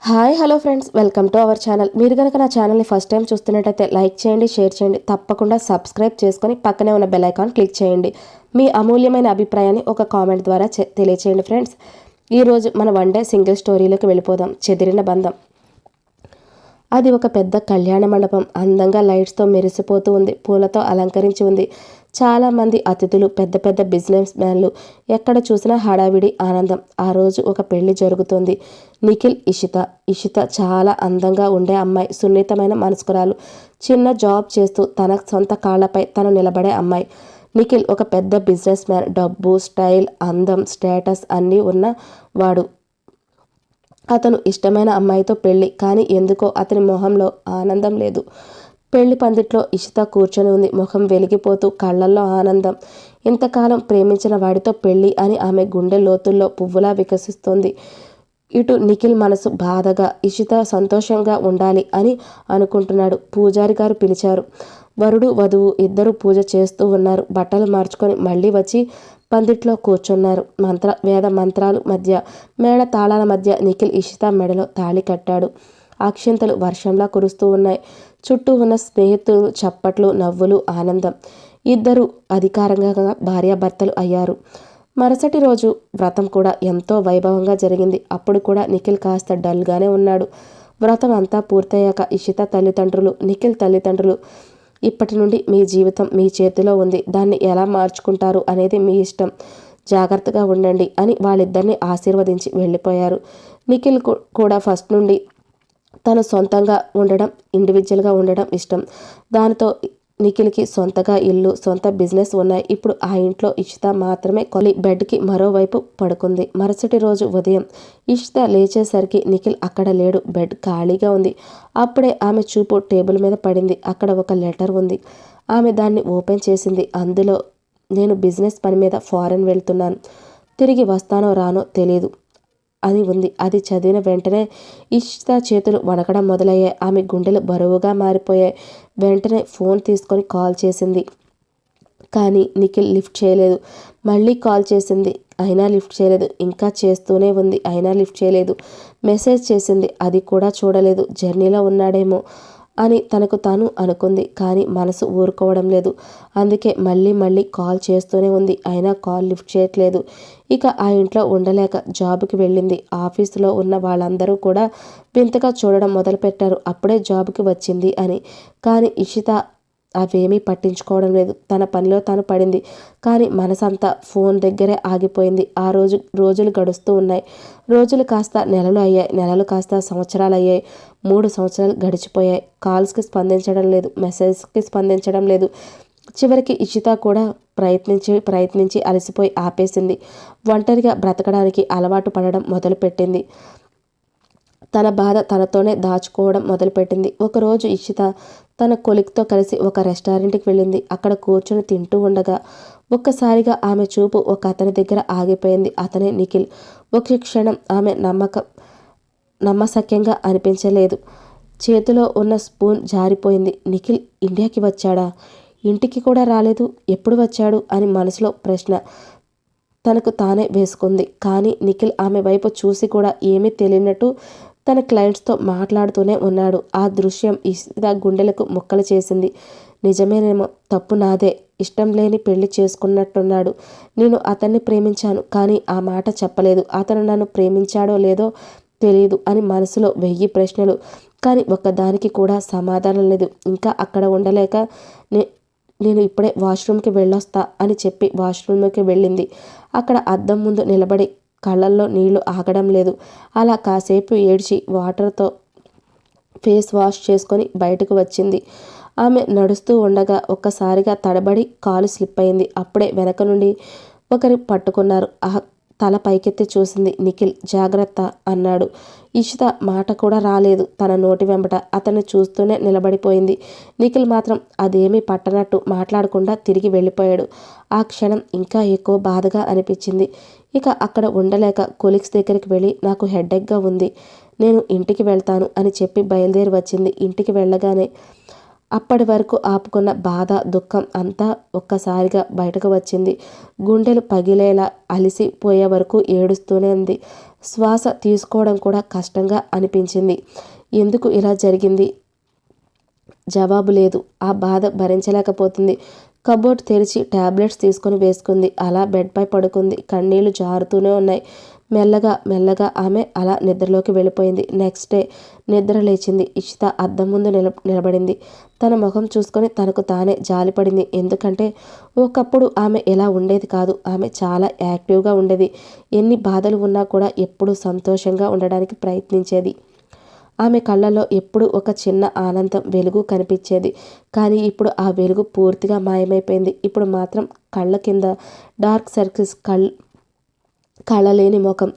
Hi hello friends, welcome to our channel. మీరు కనుక నా ఛానల్ని ఫస్ట్ టైం చూస్తున్నట్టయితే లైక్ చేయండి, షేర్ చేయండి, తప్పకుండా సబ్స్క్రైబ్ చేసుకొని పక్కనే ఉన్న బెల్ ఐకాన్ క్లిక్ చేయండి. మీ అమూల్యమైన అభిప్రాయాన్ని ఒక కామెంట్ ద్వారా తెలియచేయండి ఫ్రెండ్స్. ఈరోజు మన వన్ డే సింగిల్ స్టోరీలోకి వెళ్ళిపోదాం. చెదిరిన బంధం. అది ఒక పెద్ద కళ్యాణ మండపం. అందంగా లైట్స్తో మెరిసిపోతూ ఉంది. పూలతో అలంకరించి ఉంది. చాలామంది అతిథులు, పెద్ద పెద్ద బిజినెస్ మ్యాన్లు. ఎక్కడ చూసినా హడావిడి, ఆనందం. ఆ రోజు ఒక పెళ్లి జరుగుతుంది. నిఖిల్, ఇషిత చాలా అందంగా ఉండే అమ్మాయి. సున్నితమైన మనస్కురాలు. చిన్న జాబ్ చేస్తూ తన సొంత కాళ్లపై తను నిలబడే అమ్మాయి. నిఖిల్ ఒక పెద్ద బిజినెస్ మ్యాన్. డబ్బు, స్టైల్, అందం, స్టేటస్ అన్నీ ఉన్న వాడు. అతను ఇష్టమైన అమ్మాయితో పెళ్లి. కానీ ఎందుకో అతని మొహంలో ఆనందం లేదు. పెళ్లి పందిట్లో ఇషిత కూర్చొని ఉంది. ముఖం వెలిగిపోతూ, కళ్ళల్లో ఆనందం. ఇంతకాలం ప్రేమించిన వాడితో పెళ్లి అని ఆమె గుండె లోతుల్లో పువ్వులా వికసిస్తోంది. ఇటు నిఖిల్ మనసు బాధగా, ఇషిత సంతోషంగా ఉండాలి అని అనుకుంటున్నాడు. పూజారి గారు పిలిచారు. వరుడు వధువు ఇద్దరు పూజ చేస్తూ ఉన్నారు. బట్టలు మార్చుకొని మళ్ళీ వచ్చి పందిట్లో కూర్చున్నారు. వేద మంత్రాలు మధ్య, మేళ తాళాల మధ్య నిఖిల్ ఇషిత మెడలో తాళి కట్టాడు. అక్షింతలు వర్షంలా కురుస్తూ ఉన్నాయి. చుట్టూ ఉన్న స్నేహితులు చప్పట్లు, నవ్వులు, ఆనందం. ఇద్దరు అధికారంగా భార్యాభర్తలు అయ్యారు. మరుసటి రోజు వ్రతం కూడా ఎంతో వైభవంగా జరిగింది. అప్పుడు కూడా నిఖిల్ కాస్త డల్గానే ఉన్నాడు. వ్రతం అంతా పూర్తయ్యాక ఇషిత తల్లిదండ్రులు, నిఖిల్ తల్లిదండ్రులు, ఇప్పటి నుండి మీ జీవితం మీ చేతిలో ఉంది. దాన్ని ఎలా మార్చుకుంటారు అనేది మీ ఇష్టం. జాగ్రత్తగా ఉండండి అని వాళ్ళిద్దరిని ఆశీర్వదించి వెళ్ళిపోయారు. నిఖిల్ కూడా ఫస్ట్ నుండి తను సొంతంగా ఉండడం, ఇండివిజువల్గా ఉండడం ఇష్టం. దానితో నిఖిల్కి సొంతగా ఇల్లు, సొంత బిజినెస్ ఉన్నాయి. ఇప్పుడు ఆ ఇంట్లో ఇషిత మాత్రమే బెడ్కి మరోవైపు పడుకుంది. మరుసటి రోజు ఉదయం ఇషిత లేచేసరికి నిఖిల్ అక్కడ లేడు. బెడ్ ఖాళీగా ఉంది. అప్పుడే ఆమె చూపు టేబుల్ మీద పడింది. అక్కడ ఒక లెటర్ ఉంది. ఆమె దాన్ని ఓపెన్ చేసింది. అందులో, నేను బిజినెస్ పని మీద ఫారెన్ వెళ్తున్నాను. తిరిగి వస్తానో రానో తెలీదు అని ఉంది. అది చదివిన వెంటనే ఇషిత చేతులు వణకడం మొదలయ్యాయి. ఆమె గుండెలు బరువుగా మారిపోయాయి. వెంటనే ఫోన్ తీసుకొని కాల్ చేసింది. కానీ నిఖిల్ లిఫ్ట్ చేయలేదు. మళ్ళీ కాల్ చేసింది, అయినా లిఫ్ట్ చేయలేదు. ఇంకా చేస్తూనే ఉంది, అయినా లిఫ్ట్ చేయలేదు. మెసేజ్ చేసింది, అది కూడా చూడలేదు. జర్నీలో ఉన్నాడేమో అని తనకు తాను అనుకుంది. కానీ మనసు ఊరుకోవడం లేదు. అందుకే మళ్ళీ కాల్ చేస్తూనే ఉంది. అయినా కాల్ లిఫ్ట్ చేయట్లేదు. ఇక ఆ ఇంట్లో ఉండలేక జాబ్కి వెళ్ళింది. ఆఫీసులో ఉన్న వాళ్ళందరూ కూడా వింతగా చూడడం మొదలుపెట్టారు. అప్పుడే జాబ్కి వచ్చింది అని. కానీ ఇషిత అవేమీ పట్టించుకోవడం లేదు. తన పనిలో తాను పడింది. కానీ మనసంతా ఫోన్ దగ్గరే ఆగిపోయింది. రోజులు గడుస్తూ ఉన్నాయి. రోజులు కాస్త నెలలు అయ్యాయి. నెలలు కాస్త సంవత్సరాలు అయ్యాయి. 3 సంవత్సరాలు గడిచిపోయాయి. కాల్స్కి స్పందించడం లేదు. మెసేజ్కి స్పందించడం లేదు. చివరికి ఇషిత కూడా ప్రయత్నించి అలసిపోయి ఆపేసింది. ఒంటరిగా బ్రతకడానికి అలవాటు పడడం మొదలుపెట్టింది. తన బాధ తనతోనే దాచుకోవడం మొదలుపెట్టింది. ఒకరోజు ఇషిత తన కొలిక్తో కలిసి ఒక రెస్టారెంట్కి వెళ్ళింది. అక్కడ కూర్చొని తింటూ ఉండగా ఒక్కసారిగా ఆమె చూపు ఒక అతని దగ్గర ఆగిపోయింది. అతనే నిఖిల్. ఒక క్షణం ఆమె నమ్మశక్యంగా అనిపించలేదు. చేతిలో ఉన్న స్పూన్ జారిపోయింది. నిఖిల్ ఇండియాకి వచ్చాడా? ఇంటికి కూడా రాలేదు. ఎప్పుడు వచ్చాడు అని మనసులో ప్రశ్న తనకు తానే వేసుకుంది. కానీ నిఖిల్ ఆమె వైపు చూసి కూడా ఏమీ తెలియనట్టు తన క్లయింట్స్తో మాట్లాడుతూనే ఉన్నాడు. ఆ దృశ్యం ఇషిత గుండెలకు ముక్కలు చేసింది. నిజమేనేమో, తప్పు నాదే. ఇష్టం లేని పెళ్లి చేసుకున్నట్టున్నాడు. నేను అతన్ని ప్రేమించాను, కానీ ఆ మాట చెప్పలేదు. అతను నన్ను ప్రేమించాడో లేదో తెలియదు అని మనసులో 1000 ప్రశ్నలు. కానీ ఒక్కదానికి కూడా సమాధానం లేదు. ఇంకా అక్కడ ఉండలేక నేను ఇప్పుడే వాష్రూమ్కి వెళ్ళొస్తా అని చెప్పి వాష్రూమ్కి వెళ్ళింది. అక్కడ అద్దం ముందు నిలబడి కళ్ళల్లో నీళ్లు ఆగడం లేదు. అలా కాసేపు ఏడ్చి వాటర్తో ఫేస్ వాష్ చేసుకొని బయటకు వచ్చింది. ఆమె నడుస్తూ ఉండగా ఒక్కసారిగా తడబడి కాలు స్లిప్ అయింది. అప్పుడే వెనక నుండి ఒకరు పట్టుకున్నారు. తల పైకెత్తి చూసింది. నిఖిల్, జాగ్రత్త అన్నాడు. ఇషిత మాట కూడా రాలేదు తన నోటి వెంబట. అతన్ని చూస్తూనే నిలబడిపోయింది. నిఖిల్ మాత్రం అదేమీ పట్టనట్టు మాట్లాడకుండా తిరిగి వెళ్ళిపోయాడు. ఆ క్షణం ఇంకా ఎక్కువ బాధగా అనిపించింది. ఇక అక్కడ ఉండలేక కొలీగ్స్ దగ్గరికి వెళ్ళి, నాకు హెడేక్గా ఉంది, నేను ఇంటికి వెళ్తాను అని చెప్పి బయలుదేరి వచ్చింది. ఇంటికి వెళ్ళగానే అప్పటి వరకు ఆపుకున్న బాధ, దుఃఖం అంతా ఒక్కసారిగా బయటకు వచ్చింది. గుండెలు పగిలేలా అలిసిపోయే వరకు ఏడుస్తూనే ఉంది. శ్వాస తీసుకోవడం కూడా కష్టంగా అనిపించింది. ఎందుకు ఇలా జరిగింది? జవాబు లేదు. ఆ బాధ భరించలేకపోతుంది. కబోర్డ్ తెరిచి టాబ్లెట్స్ తీసుకొని వేసుకుంది. అలా బెడ్పై పడుకుంది. కన్నీళ్లు జారుతూనే ఉన్నాయి. మెల్లగా మెల్లగా ఆమె అలా నిద్రలోకి వెళ్ళిపోయింది. నెక్స్ట్ డే నిద్ర లేచింది. ఇషిత అద్దం ముందు నిలబడింది. తన ముఖం చూసుకొని తనకు తానే జాలిపడింది. ఎందుకంటే ఒకప్పుడు ఆమె ఎలా ఉండేది కాదు. ఆమె చాలా యాక్టివ్గా ఉండేది. ఎన్ని బాధలు ఉన్నా కూడా ఎప్పుడూ సంతోషంగా ఉండడానికి ప్రయత్నించేది. ఆమె కళ్ళల్లో ఎప్పుడూ ఒక చిన్న ఆనందం, వెలుగు కనిపించేది. కానీ ఇప్పుడు ఆ వెలుగు పూర్తిగా మాయమైపోయింది. ఇప్పుడు మాత్రం కళ్ళ కింద డార్క్ సర్కిల్స్, కళ్ళలేని ముఖం.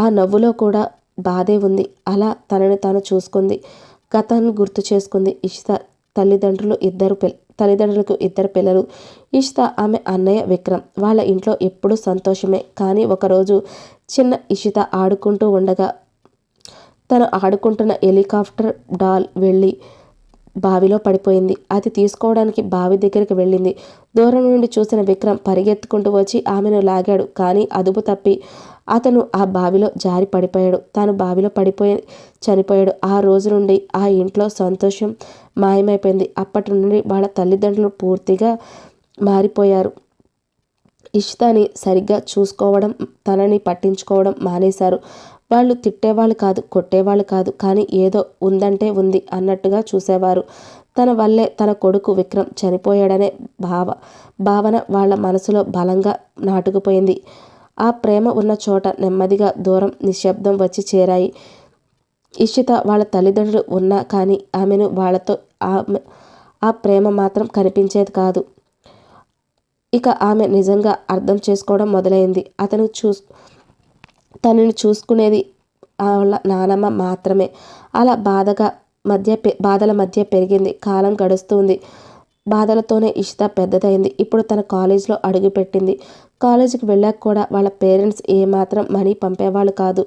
ఆ నవ్వులో కూడా బాధే ఉంది. అలా తనని తాను చూసుకుంది. గతాన్ని గుర్తు చేసుకుంది. ఇషిత తల్లిదండ్రులకు ఇద్దరు పిల్లలు. ఇషిత, ఆమె అన్నయ్య విక్రమ్. వాళ్ళ ఇంట్లో ఎప్పుడూ సంతోషమే. కానీ ఒకరోజు చిన్న ఇషిత ఆడుకుంటూ ఉండగా తను ఆడుకుంటున్న హెలికాప్టర్ డాల్ వెళ్ళి బావిలో పడిపోయింది. అది తీసుకోవడానికి బావి దగ్గరికి వెళ్ళింది. దూరం నుండి చూసిన విక్రమ్ పరిగెత్తుకుంటూ వచ్చి ఆమెను లాగాడు. కానీ అదుపు తప్పి అతను ఆ బావిలో జారి పడిపోయాడు. తాను బావిలో చనిపోయాడు. ఆ రోజు నుండి ఆ ఇంట్లో సంతోషం మాయమైపోయింది. అప్పటి నుండి వాళ్ళ తల్లిదండ్రులు పూర్తిగా మారిపోయారు. ఇషితాని సరిగ్గా చూసుకోవడం, తనని పట్టించుకోవడం మానేశారు. వాళ్ళు తిట్టేవాళ్ళు కాదు, కొట్టేవాళ్ళు కాదు. కానీ ఏదో ఉందంటే ఉంది అన్నట్టుగా చూసేవారు. తన వల్లే తన కొడుకు విక్రమ్ చనిపోయాడనే భావన వాళ్ళ మనసులో బలంగా నాటుకుపోయింది. ఆ ప్రేమ ఉన్న చోట నెమ్మదిగా దూరం, నిశ్శబ్దం వచ్చి చేరాయి. ఇషిత వాళ్ళ తల్లిదండ్రులు ఉన్నా కానీ ఆమెను వాళ్ళతో ఆ ప్రేమ మాత్రం కనిపించేది కాదు. ఇక ఆమె నిజంగా అర్థం చేసుకోవడం మొదలైంది. తనని చూసుకునేది వాళ్ళ నానమ్మ మాత్రమే. అలా బాధల మధ్య పెరిగింది. కాలం గడుస్తుంది. బాధలతోనే ఇషిత పెద్దదైంది. ఇప్పుడు తన కాలేజ్లో అడుగుపెట్టింది. కాలేజీకి వెళ్ళాక కూడా వాళ్ళ పేరెంట్స్ ఏమాత్రం మనీ పంపేవాళ్ళు కాదు.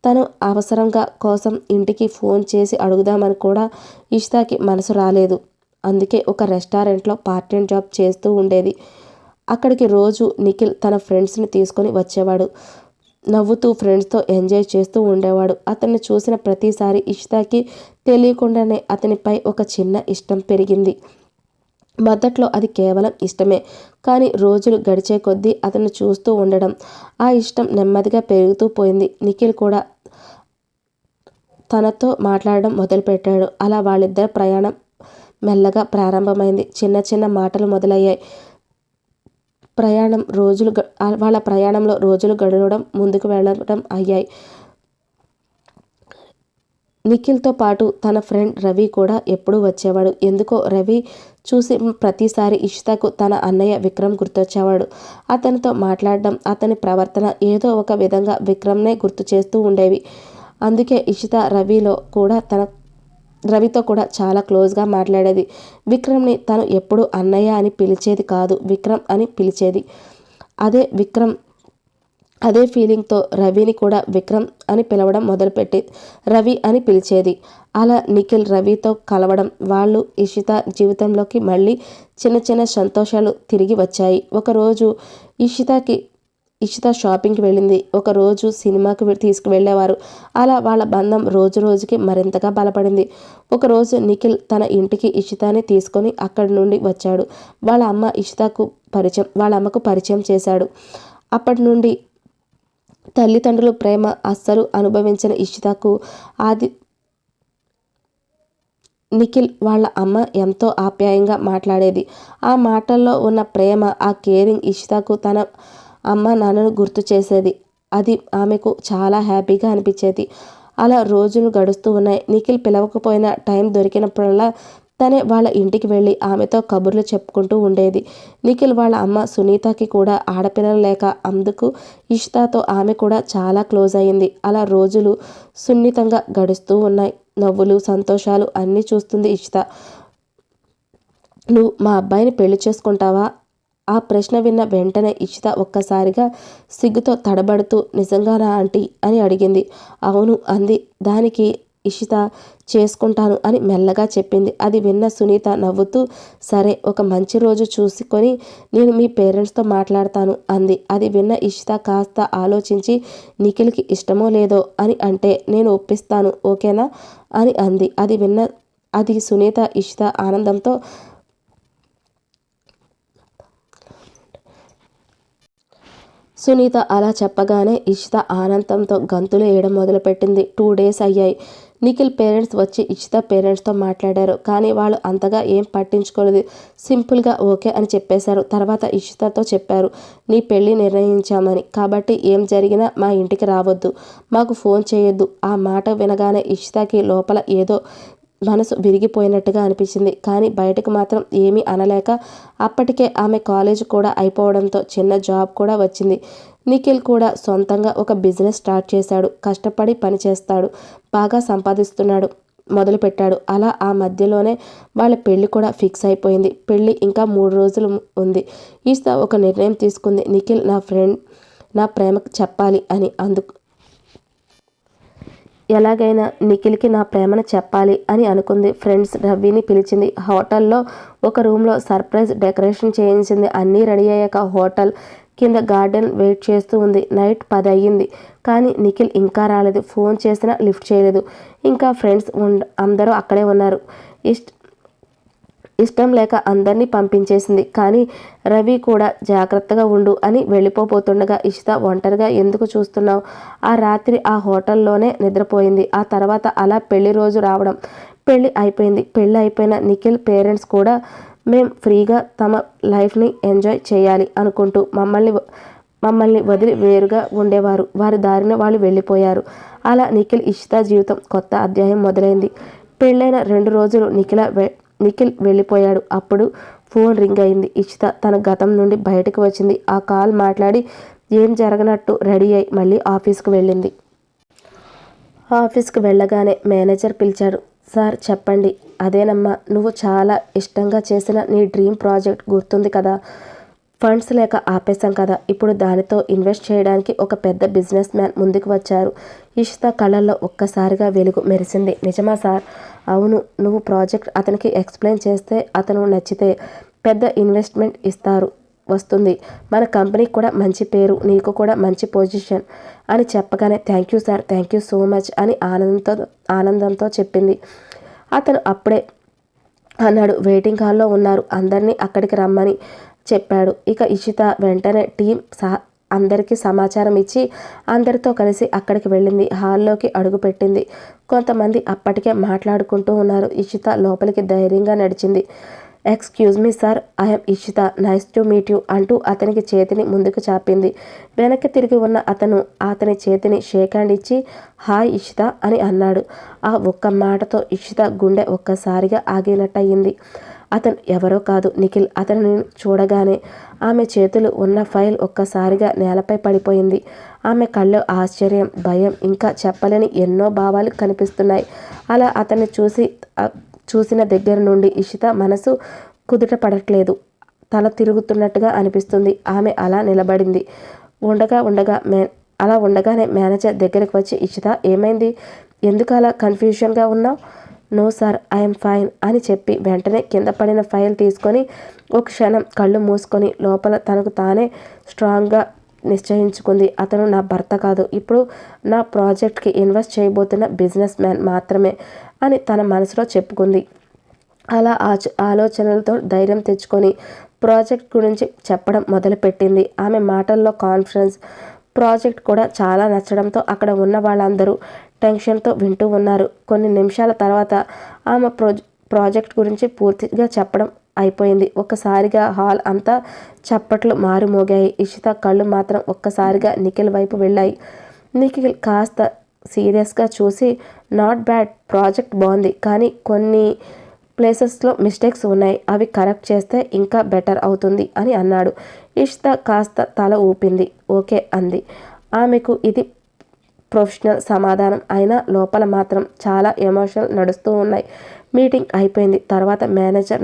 తను అవసరంగా కోసం ఇంటికి ఫోన్ చేసి అడుగుదామని కూడా ఇషితకి మనసు రాలేదు. అందుకే ఒక రెస్టారెంట్లో పార్ట్ టైం జాబ్ చేస్తూ ఉండేది. అక్కడికి రోజు నిఖిల్ తన ఫ్రెండ్స్ని తీసుకొని వచ్చేవాడు. నవ్వుతూ ఫ్రెండ్స్తో ఎంజాయ్ చేస్తూ ఉండేవాడు. అతన్ని చూసిన ప్రతిసారి ఇషితకి తెలియకుండానే అతనిపై ఒక చిన్న ఇష్టం పెరిగింది. మొదట్లో అది కేవలం ఇష్టమే. కానీ రోజులు గడిచే కొద్దీ అతన్ని చూస్తూ ఉండడం, ఆ ఇష్టం నెమ్మదిగా పెరుగుతూ పోయింది. నిఖిల్ కూడా తనతో మాట్లాడడం మొదలుపెట్టాడు. అలా వాళ్ళిద్దరి ప్రయాణం మెల్లగా ప్రారంభమైంది. చిన్న చిన్న మాటలు మొదలయ్యాయి. వాళ్ళ ప్రయాణంలో రోజులు గడవడం, ముందుకు వెళ్ళడం అయ్యాయి. నిఖిల్తో పాటు తన ఫ్రెండ్ రవి కూడా ఎప్పుడూ వచ్చేవాడు. ఎందుకో రవి చూసి ప్రతిసారి ఇషితకు తన అన్నయ్య విక్రమ్ గుర్తొచ్చేవాడు. అతనితో మాట్లాడడం, అతని ప్రవర్తన ఏదో ఒక విధంగా విక్రమ్నే గుర్తు చేస్తూ ఉండేవి. అందుకే ఇషిత రవితో కూడా చాలా క్లోజ్గా మాట్లాడేది. విక్రమ్ని తను ఎప్పుడూ అన్నయ్య అని పిలిచేది కాదు, విక్రమ్ అని పిలిచేది. అదే ఫీలింగ్తో రవిని కూడా విక్రమ్ అని పిలవడం మొదలుపెట్టి రవి అని పిలిచేది. అలా నిఖిల్ రవితో కలవడం, వాళ్ళు ఇషిత జీవితంలోకి మళ్ళీ చిన్న చిన్న సంతోషాలు తిరిగి వచ్చాయి. ఒకరోజు ఇషిత షాపింగ్కి వెళ్ళింది. ఒకరోజు సినిమాకి తీసుకువెళ్ళేవారు. అలా వాళ్ళ బంధం రోజు రోజుకి మరింతగా బలపడింది. ఒకరోజు నిఖిల్ తన ఇంటికి ఇషితాని తీసుకొని అక్కడి నుండి వచ్చాడు. వాళ్ళ అమ్మకు పరిచయం చేశాడు. అప్పటి నుండి తల్లిదండ్రుల ప్రేమ అస్సలు అనుభవించిన ఇషితకు నిఖిల్ వాళ్ళ అమ్మ ఎంతో ఆప్యాయంగా మాట్లాడేది. ఆ మాటల్లో ఉన్న ప్రేమ, ఆ కేరింగ్ ఇషితకు తన అమ్మ నాన్నను గుర్తు చేసేది. అది ఆమెకు చాలా హ్యాపీగా అనిపించేది. అలా రోజులు గడుస్తూ ఉన్నాయి. నిఖిల్ పిలవకపోయినా టైం దొరికినప్పుడల్లా తనే వాళ్ళ ఇంటికి వెళ్ళి ఆమెతో కబుర్లు చెప్పుకుంటూ ఉండేది. నిఖిల్ వాళ్ళ అమ్మ సునీతకి కూడా ఆడపిల్లలు లేక అందుకు ఇషితతో ఆమె కూడా చాలా క్లోజ్ అయింది. అలా రోజులు సున్నితంగా గడుస్తూ ఉన్నాయి. నవ్వులు, సంతోషాలు అన్నీ చూస్తుంది ఇషిత. నువ్వు మా అబ్బాయిని పెళ్లి చేసుకుంటావా? ఆ ప్రశ్న విన్న వెంటనే ఇషిత ఒక్కసారిగా సిగ్గుతో తడబడుతూ నిజంగానా ఆంటీ అని అడిగింది. అవును అంది. దానికి ఇషిత చేసుకుంటాను అని మెల్లగా చెప్పింది. అది విన్న సునీత నవ్వుతూ సరే ఒక మంచి రోజు చూసుకొని నేను మీ పేరెంట్స్తో మాట్లాడతాను అంది. అది విన్న ఇషిత కాస్త ఆలోచించి నిఖిల్కి ఇష్టమో లేదో అని అంటే నేను ఒప్పిస్తాను ఓకేనా అని అంది. అది సునీత ఇషిత ఆనందంతో సునీత అలా చెప్పగానే ఇషిత ఆనందంతో గంతులు వేయడం మొదలుపెట్టింది. 2 days అయ్యాయి. నిఖిల్ పేరెంట్స్ వచ్చి ఇషిత పేరెంట్స్తో మాట్లాడారు. కానీ వాళ్ళు అంతగా ఏం పట్టించుకోలేదు. సింపుల్గా ఓకే అని చెప్పేశారు. తర్వాత ఇషితతో చెప్పారు నీ పెళ్ళి నిర్ణయించామని. కాబట్టి ఏం జరిగినా మా ఇంటికి రావద్దు, మాకు ఫోన్ చేయొద్దు. ఆ మాట వినగానే ఇషితకి లోపల ఏదో మనసు విరిగిపోయినట్టుగా అనిపించింది. కానీ బయటకు మాత్రం ఏమీ అనలేక అప్పటికే ఆమె కాలేజ్ కూడా అయిపోవడంతో చిన్న జాబ్ కూడా వచ్చింది. నిఖిల్ కూడా సొంతంగా ఒక బిజినెస్ స్టార్ట్ చేశాడు. కష్టపడి పని చేస్తాడు, బాగా సంపాదిస్తున్నాడు మొదలుపెట్టాడు. అలా ఆ మధ్యలోనే వాళ్ళ పెళ్ళి కూడా ఫిక్స్ అయిపోయింది. పెళ్ళి ఇంకా 3 రోజులు ఉంది. ఈస్తా ఒక నిర్ణయం తీసుకుంది. నిఖిల్ నా ప్రేమకు చెప్పాలి అని. ఎలాగైనా నిఖిల్కి నా ప్రేమను చెప్పాలి అని అనుకుంది. ఫ్రెండ్స్ రవిని పిలిచింది. హోటల్లో ఒక రూమ్లో సర్ప్రైజ్ డెకరేషన్ చేయించింది. అన్నీ రెడీ అయ్యాక హోటల్ కింద గార్డెన్ వెయిట్ చేస్తూ ఉంది. నైట్ 10 అయ్యింది. కానీ నిఖిల్ ఇంకా రాలేదు. ఫోన్ చేసినా లిఫ్ట్ చేయలేదు. ఇంకా ఫ్రెండ్స్ అందరూ అక్కడే ఉన్నారు. ఇష్టం లేక అందరినీ పంపించేసింది. కానీ రవి కూడా జాగ్రత్తగా ఉండు అని వెళ్ళిపోబోతుండగా ఇషిత ఒంటరిగా ఎందుకు చూస్తున్నావు? ఆ రాత్రి ఆ హోటల్లోనే నిద్రపోయింది. ఆ తర్వాత అలా పెళ్లి రోజు రావడం. పెళ్ళి అయిపోయింది. పెళ్ళి అయిపోయిన నిఖిల్ పేరెంట్స్ కూడా మేం ఫ్రీగా తమ లైఫ్ని ఎంజాయ్ చేయాలి అనుకుంటూ మమ్మల్ని వదిలి వేరుగా ఉండేవారు. వారి దారిన వాళ్ళు వెళ్ళిపోయారు. అలా నిఖిల్ ఇషిత జీవితం కొత్త అధ్యాయం మొదలైంది. పెళ్ళైన 2 రోజులు నిఖిల్ వెళ్ళిపోయాడు. అప్పుడు ఫోన్ రింగ్ అయింది. ఇషిత తన గతం నుండి బయటకు వచ్చింది. ఆ కాల్ మాట్లాడి ఏం జరగనట్టు రెడీ అయి మళ్ళీ ఆఫీస్కి వెళ్ళింది. ఆఫీస్కి వెళ్ళగానే మేనేజర్ పిలిచాడు. సార్ చెప్పండి. అదేనమ్మా, నువ్వు చాలా ఇష్టంగా చేసిన నీ డ్రీమ్ ప్రాజెక్ట్ గుర్తుంది కదా? ఫండ్స్ లేక ఆపేశాం కదా. ఇప్పుడు దానితో ఇన్వెస్ట్ చేయడానికి ఒక పెద్ద బిజినెస్ మ్యాన్ ముందుకు వచ్చారు. ఇషిత కళ్ళల్లో ఒక్కసారిగా వెలుగు మెరిసింది. నిజమా సార్? అవును. నువ్వు ప్రాజెక్ట్ అతనికి ఎక్స్ప్లెయిన్ చేస్తే అతను నచ్చితే పెద్ద ఇన్వెస్ట్మెంట్ వస్తుంది. మన కంపెనీకి కూడా మంచి పేరు, నీకు కూడా మంచి పొజిషన్ అని చెప్పగానే thank you sir, thank you so much అని ఆనందంతో చెప్పింది. అతను అప్పుడే అన్నాడు. వెయిటింగ్ హాల్లో ఉన్నారు, అందరినీ అక్కడికి రమ్మని చెప్పాడు. ఇక ఇషిత వెంటనే అందరికీ సమాచారం ఇచ్చి అందరితో కలిసి అక్కడికి వెళ్ళింది. హాల్లోకి అడుగుపెట్టింది. కొంతమంది అప్పటికే మాట్లాడుకుంటూ ఉన్నారు. ఇషిత లోపలికి ధైర్యంగా నడిచింది. Excuse me sir, I'm Ishita, nice to meet you అంటూ అతనికి చేతిని ముందుకు చాపింది. వెనక్కి తిరిగి ఉన్న అతని చేతిని షేక్ హ్యాండ్ ఇచ్చి హాయ్ ఇషిత అని అన్నాడు. ఆ ఒక్క మాటతో ఇషిత గుండె ఒక్కసారిగా ఆగినట్టయింది. అతను ఎవరో కాదు, నిఖిల్. అతనిని చూడగానే ఆమె చేతులు ఉన్న ఫైల్ ఒక్కసారిగా నేలపై పడిపోయింది. ఆమె కళ్ళు ఆశ్చర్యం, భయం, ఇంకా చెప్పలేని ఎన్నో భావాలు కనిపిస్తున్నాయి. అలా అతన్ని చూసిన దగ్గర నుండి ఇషిత మనసు కుదుట పడట్లేదు. తల తిరుగుతున్నట్టుగా అనిపిస్తుంది. ఆమె అలా నిలబడింది. ఉండగానే మేనేజర్ దగ్గరికి వచ్చి ఇషిత ఏమైంది? ఎందుకు అలా కన్ఫ్యూషన్గా ఉన్నావు? నో సార్, ఐఎమ్ ఫైన్ అని చెప్పి వెంటనే కింద పడిన ఫైల్ తీసుకొని ఒక క్షణం కళ్ళు మూసుకొని లోపల తనకు తానే స్ట్రాంగ్గా నిశ్చయించుకుంది. అతను నా భర్త కాదు, ఇప్పుడు నా ప్రాజెక్ట్కి ఇన్వెస్ట్ చేయబోతున్న బిజినెస్ మ్యాన్ మాత్రమే అని తన మనసులో చెప్పుకుంది. అలా ఆలోచనలతో ధైర్యం తెచ్చుకొని ప్రాజెక్ట్ గురించి చెప్పడం మొదలుపెట్టింది. ఆమె మాటల్లో కాన్ఫిడెన్స్, ప్రాజెక్ట్ కూడా చాలా నచ్చడంతో అక్కడ ఉన్న వాళ్ళందరూ టెన్షన్తో వింటూ ఉన్నారు. కొన్ని నిమిషాల తర్వాత ఆమె ప్రాజెక్ట్ గురించి పూర్తిగా చెప్పడం అయిపోయింది. ఒక్కసారిగా హాల్ అంతా చప్పట్లు మారుమోగాయి. ఇషిత కళ్ళు మాత్రం ఒక్కసారిగా నిఖిల్ వైపు వెళ్ళాయి. నిఖిల్ కాస్త సీరియస్గా చూసి నాట్ బ్యాడ్, ప్రాజెక్ట్ బాగుంది, కానీ కొన్ని ప్లేసెస్లో మిస్టేక్స్ ఉన్నాయి, అవి కరెక్ట్ చేస్తే ఇంకా బెటర్ అవుతుంది అని అన్నాడు. ఇషిత కాస్త తల ఊపింది. ఓకే అంది. ఆమెకు ఇది ప్రొఫెషనల్ సమాధానం అయినా లోపల మాత్రం చాలా ఎమోషనల్ నడుస్తూ ఉన్నాయి. మీటింగ్ అయిపోయింది. తర్వాత మేనేజర్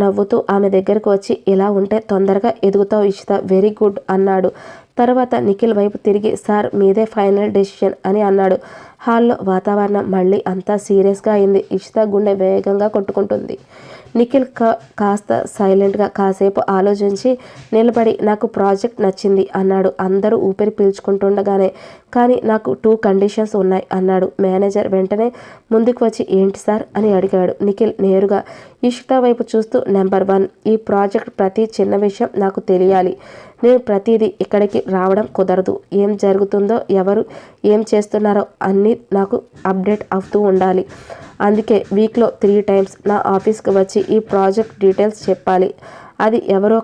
నవ్వుతూ ఆమె దగ్గరకు వచ్చి ఇలా ఉంటే తొందరగా ఎదుగుతావు ఇషిత, వెరీ గుడ్ అన్నాడు. తర్వాత నిఖిల్ వైపు తిరిగి సార్ మీదే ఫైనల్ డెసిషన్ అని అన్నాడు. హాల్లో వాతావరణం మళ్ళీ అంతా సీరియస్గా అయింది. ఇషిత గుండె వేగంగా కొట్టుకుంటుంది. నిఖిల్ కాస్త సైలెంట్గా కాసేపు ఆలోచించి నిలబడి నాకు ప్రాజెక్ట్ నచ్చింది అన్నాడు. అందరూ ఊపిరి పీల్చుకుంటుండగానే కానీ నాకు 2 కండిషన్స్ ఉన్నాయి అన్నాడు. మేనేజర్ వెంటనే ముందుకు వచ్చి ఏంటి సార్ అని అడిగాడు. నిఖిల్ నేరుగా ఇషిత వైపు చూస్తూ నెంబర్ 1 ఈ ప్రాజెక్ట్ ప్రతి చిన్న విషయం నాకు తెలియాలి. నేను ప్రతిదీ ఇక్కడికి రావడం కుదరదు. ఏం జరుగుతుందో ఎవరు ఏం చేస్తున్నారో అన్నీ నాకు అప్డేట్ అవుతూ ఉండాలి. అందుకే వీక్లో 3 టైమ్స్ నా ఆఫీస్కి వచ్చి ఈ ప్రాజెక్ట్ డీటెయిల్స్ చెప్పాలి. అది ఎవరో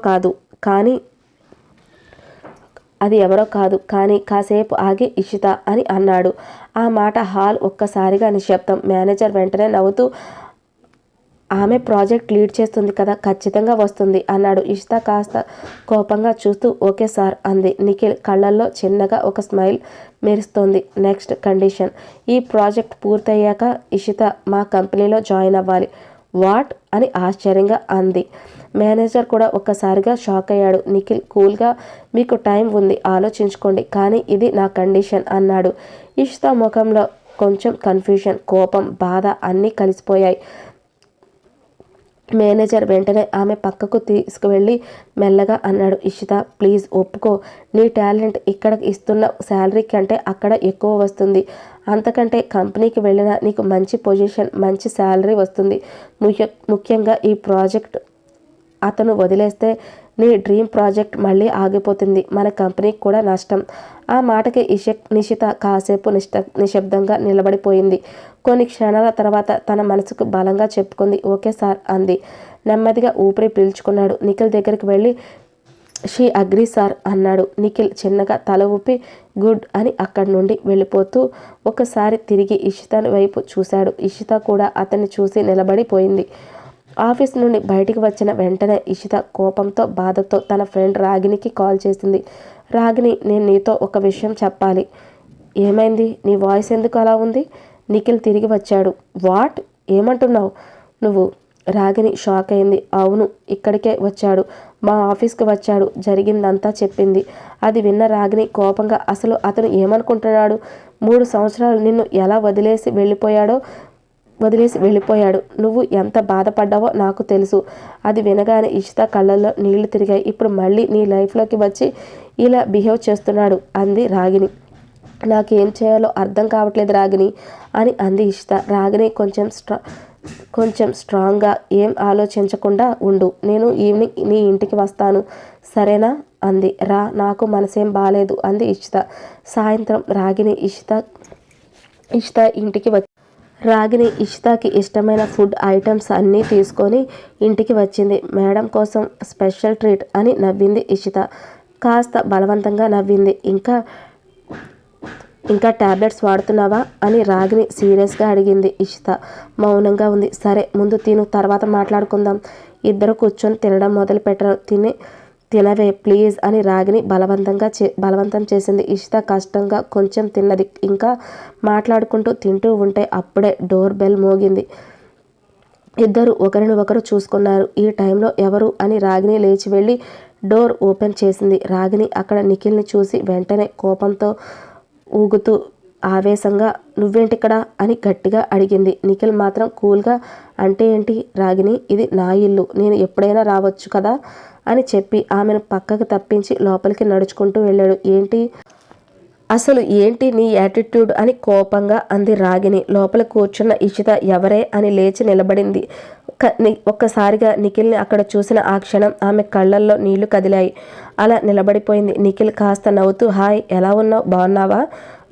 కాదు కానీ కాసేపు ఆగి ఇషిత అని అన్నాడు. ఆ మాట హాల్ ఒక్కసారిగా నిశ్శబ్దం. మేనేజర్ వెంటనే నవ్వుతూ ఆమె ప్రాజెక్ట్ లీడ్ చేస్తుంది కదా, ఖచ్చితంగా వస్తుంది అన్నాడు. ఇషిత కాస్త కోపంగా చూస్తూ ఓకే సార్ అంది. నిఖిల్ కళ్ళల్లో చిన్నగా ఒక స్మైల్ మెరుస్తోంది. నెక్స్ట్ కండిషన్ ఈ ప్రాజెక్ట్ పూర్తయ్యాక ఇషిత మా కంపెనీలో జాయిన్ అవ్వాలి. వాట్ అని ఆశ్చర్యంగా అంది. మేనేజర్ కూడా ఒక్కసారిగా షాక్ అయ్యాడు. నిఖిల్ కూల్గా మీకు టైం ఉంది, ఆలోచించుకోండి, కానీ ఇది నా కండిషన్ అన్నాడు. ఇషిత ముఖంలో కొంచెం కన్ఫ్యూజన్, కోపం, బాధ అన్నీ కలిసిపోయాయి. మేనేజర్ వెంటనే ఆమె పక్కకు తీసుకువెళ్ళి మెల్లగా అన్నాడు. ఇషిత ప్లీజ్ ఒప్పుకో. నీ టాలెంట్ ఇక్కడ ఇస్తున్న శాలరీ కంటే అక్కడ ఎక్కువ వస్తుంది. అంతకంటే కంపెనీకి వెళ్ళినా నీకు మంచి పొజిషన్, మంచి శాలరీ వస్తుంది. ముఖ్యంగా ఈ ప్రాజెక్ట్ అతను వదిలేస్తే నీ డ్రీమ్ ప్రాజెక్ట్ మళ్ళీ ఆగిపోతుంది. మన కంపెనీకి కూడా నష్టం. ఆ మాటకి నిషిత కాసేపు నిశ్శబ్దంగా నిలబడిపోయింది. కొన్ని క్షణాల తర్వాత తన మనసుకు బలంగా చెప్పుకుంది. ఓకే సార్ అంది. నెమ్మదిగా ఊపిరి పీల్చుకున్నాడు. నిఖిల్ దగ్గరికి వెళ్ళి షీ అగ్రీ సార్ అన్నాడు. నిఖిల్ చిన్నగా తల ఊపి గుడ్ అని అక్కడి నుండి వెళ్ళిపోతూ ఒకసారి తిరిగి ఇషిత వైపు చూశాడు. ఇషిత కూడా అతన్ని చూసి నిలబడిపోయింది. ఆఫీస్ నుండి బయటికి వచ్చిన వెంటనే ఇషిత కోపంతో, బాధతో తన ఫ్రెండ్ రాగినికి కాల్ చేసింది. రాగిని, నేను నీతో ఒక విషయం చెప్పాలి. ఏమైంది? నీ వాయిస్ ఎందుకు అలా ఉంది? నిఖిల్ తిరిగి వచ్చాడు. వాట్? ఏమంటున్నావు నువ్వు? రాగిని షాక్ అయింది. అవును, ఇక్కడికే వచ్చాడు, మా ఆఫీస్కి వచ్చాడు, జరిగిందంతా చెప్పింది. అది విన్న రాగిని కోపంగా అసలు అతను ఏమనుకుంటున్నాడు? 3 సంవత్సరాలు నిన్ను ఎలా వదిలేసి వెళ్ళిపోయాడు. నువ్వు ఎంత బాధపడ్డావో నాకు తెలుసు. అది వినగానే ఇషిత కళ్ళల్లో నీళ్లు తిరిగాయి. ఇప్పుడు మళ్ళీ నీ లైఫ్లోకి వచ్చి ఇలా బిహేవ్ చేస్తున్నాడు అంది రాగిని. నాకేం చేయాలో అర్థం కావట్లేదు రాగిని అని అంది ఇషిత. రాగిని కొంచెం స్ట్రాంగ్గా ఏం ఆలోచించకుండా ఉండు. నేను ఈవినింగ్ నీ ఇంటికి వస్తాను, సరేనా అంది. రా, నాకు మనసేం బాలేదు అంది ఇషిత. సాయంత్రం రాగిని ఇషిత ఇంటికి రాగిని ఇషితకి ఇష్టమైన ఫుడ్ ఐటమ్స్ అన్నీ తీసుకొని ఇంటికి వచ్చింది. మేడం కోసం స్పెషల్ ట్రీట్ అని నవ్వింది ఇషిత. కాస్త బలవంతంగా నవ్వింది. ఇంకా టాబ్లెట్స్ వాడుతున్నావా అని రాగిని సీరియస్గా అడిగింది. ఇషిత మౌనంగా ఉంది. సరే ముందు తిను, తర్వాత మాట్లాడుకుందాం. ఇద్దరు కూర్చొని తినడం మొదలు పెట్టారు. తినవే ప్లీజ్ అని రాగిని బలవంతం చేసింది. ఇషిత కష్టంగా కొంచెం తిన్నది. ఇంకా మాట్లాడుకుంటూ తింటూ ఉంటే అప్పుడే డోర్ బెల్ మోగింది. ఇద్దరు ఒకరిని ఒకరు చూసుకున్నారు. ఈ టైంలో ఎవరు అని రాగిని లేచి వెళ్ళి డోర్ ఓపెన్ చేసింది. రాగిని అక్కడ నిఖిల్ని చూసి వెంటనే కోపంతో ఊగుతూ ఆవేశంగా నువ్వేంటిక్కడ అని గట్టిగా అడిగింది. నిఖిల్ మాత్రం కూల్గా అంటే ఏంటి రాగిని, ఇది నా ఇల్లు, నేను ఎప్పుడైనా రావచ్చు కదా అని చెప్పి ఆమెను పక్కకు తప్పించి లోపలికి నడుచుకుంటూ వెళ్ళాడు. అసలు ఏంటి నీ యాటిట్యూడ్ అని కోపంగా అంది రాగిని. లోపల కూర్చున్న ఇషిత ఎవరే అని లేచి నిలబడింది. ఒక్కసారిగా నిఖిల్ని అక్కడ చూసిన ఆ క్షణం ఆమె కళ్ళల్లో నీళ్లు కదిలాయి. అలా నిలబడిపోయింది. నిఖిల్ కాస్త నవ్వుతూ హాయ్, ఎలా ఉన్నావు, బాగున్నావా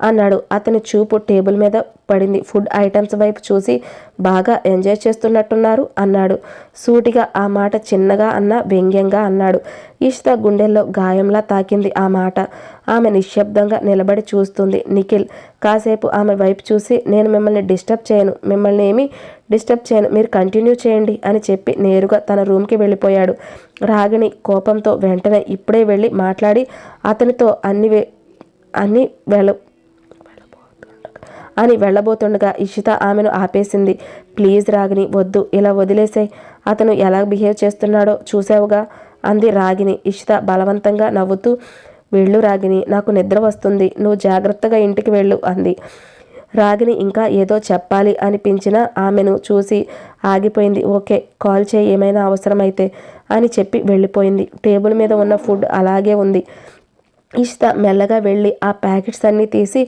అన్నాడు. అతని చూపు టేబుల్ మీద పడింది. ఫుడ్ ఐటమ్స్ వైపు చూసి బాగా ఎంజాయ్ చేస్తున్నట్టున్నారు అన్నాడు. సూటిగా ఆ మాట చిన్నగా వ్యంగ్యంగా అన్నాడు. ఇషిత గుండెల్లో గాయంలా తాకింది ఆ మాట. ఆమె నిశ్శబ్దంగా నిలబడి చూస్తుంది. నిఖిల్ కాసేపు ఆమె వైపు చూసి నేను మిమ్మల్ని ఏమీ డిస్టర్బ్ చేయను, మీరు కంటిన్యూ చేయండి అని చెప్పి నేరుగా తన రూమ్కి వెళ్ళిపోయాడు. రాగిణి కోపంతో వెంటనే ఇప్పుడే వెళ్ళి మాట్లాడి అతనితో వెళ్ళబోతుండగా ఇషిత ఆమెను ఆపేసింది. ప్లీజ్ రాగిని వద్దు, ఇలా వదిలేసే, అతను ఎలా బిహేవ్ చేస్తున్నాడో చూసావుగా అంది రాగిని. ఇషిత బలవంతంగా నవ్వుతూ వెళ్ళు రాగిని, నాకు నిద్ర వస్తుంది, నువ్వు జాగ్రత్తగా ఇంటికి వెళ్ళు అంది. రాగిని ఇంకా ఏదో చెప్పాలి అనిపించినా ఆమెను చూసి ఆగిపోయింది. ఓకే, కాల్ చేయి ఏమైనా అవసరమైతే అని చెప్పి వెళ్ళిపోయింది. టేబుల్ మీద ఉన్న ఫుడ్ అలాగే ఉంది. ఇష్త మెల్లగా వెళ్ళి ఆ ప్యాకెట్స్ అన్నీ తీసి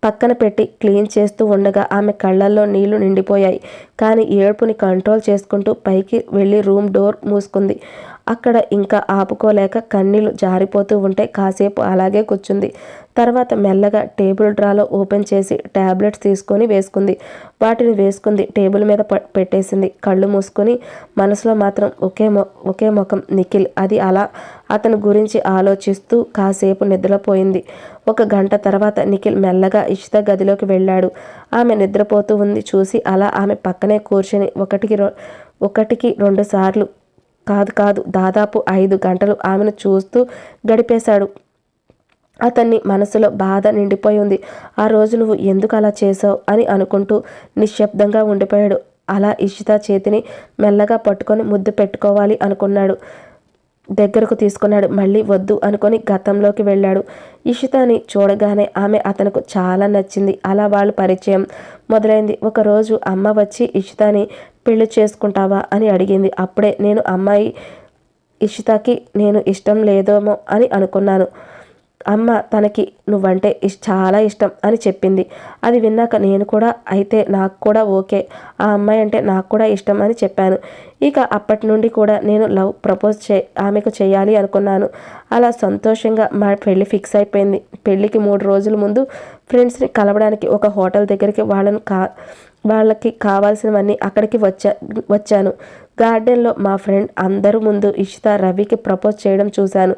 పక్కన పెట్టి క్లీన్ చేస్తూ ఉండగా ఆమె కళ్ళల్లో నీళ్లు నిండిపోయాయి. కానీ ఏడుపుని కంట్రోల్ చేసుకుంటూ పైకి వెళ్ళి రూమ్ డోర్ మూసుకుంది. అక్కడ ఇంకా ఆపుకోలేక కన్నీళ్లు జారిపోతూ ఉంటే కాసేపు అలాగే కూర్చుంది. తర్వాత మెల్లగా టేబుల్ డ్రాలో ఓపెన్ చేసి ట్యాబ్లెట్స్ తీసుకొని వేసుకుంది. వాటిని వేసుకుంది, టేబుల్ మీద పెట్టేసింది. కళ్ళు మూసుకొని మనసులో మాత్రం ఒకే ముఖం నిఖిల్. అది అలా అతని గురించి ఆలోచిస్తూ కాసేపు నిద్రపోయింది. 1 గంట తర్వాత నిఖిల్ మెల్లగా ఇషిత గదిలోకి వెళ్ళాడు. ఆమె నిద్రపోతూ ఉంది చూసి అలా ఆమె పక్కనే కూర్చొని ఒకటికి 2 సార్లు కాదు దాదాపు 5 గంటలు ఆమెను చూస్తూ గడిపేశాడు. అతన్ని మనసులో బాధ నిండిపోయి ఉంది. ఆ రోజు నువ్వు ఎందుకు అలా చేసావు అని అనుకుంటూ నిశ్శబ్దంగా ఉండిపోయాడు. అలా ఇషిత చేతిని మెల్లగా పట్టుకొని ముద్దు పెట్టుకోవాలి అనుకున్నాడు. దగ్గరకు తీసుకున్నాడు. మళ్ళీ వద్దు అనుకొని గతంలోకి వెళ్ళాడు. ఇషితని చూడగానే ఆమె అతనికి చాలా నచ్చింది. అలా వాళ్ళు పరిచయం మొదలైంది. ఒకరోజు అమ్మ వచ్చి ఇషితని పెళ్లి చేసుకుంటావా అని అడిగింది. అప్పుడే నేను అమ్మాయి ఇషితకి నేను ఇష్టం లేదేమో అని అనుకున్నాను. అమ్మ తనకి నువ్వంటే చాలా ఇష్టం అని చెప్పింది. అది విన్నాక నేను కూడా అయితే నాకు కూడా ఓకే, ఆ అమ్మాయి అంటే నాకు కూడా ఇష్టం అని చెప్పాను. ఇక అప్పటి నుండి కూడా నేను లవ్ ప్రపోజ్ ఆమెకు చేయాలి అనుకున్నాను. అలా సంతోషంగా మా పెళ్ళి ఫిక్స్ అయిపోయింది. పెళ్ళికి 3 రోజుల ముందు ఫ్రెండ్స్ని కలవడానికి ఒక హోటల్ దగ్గరికి వాళ్ళకి కావాల్సినవన్నీ అక్కడికి వచ్చాను. గార్డెన్లో మా ఫ్రెండ్ అందరూ ముందు ఇషిత రవికి ప్రపోజ్ చేయడం చూశాను.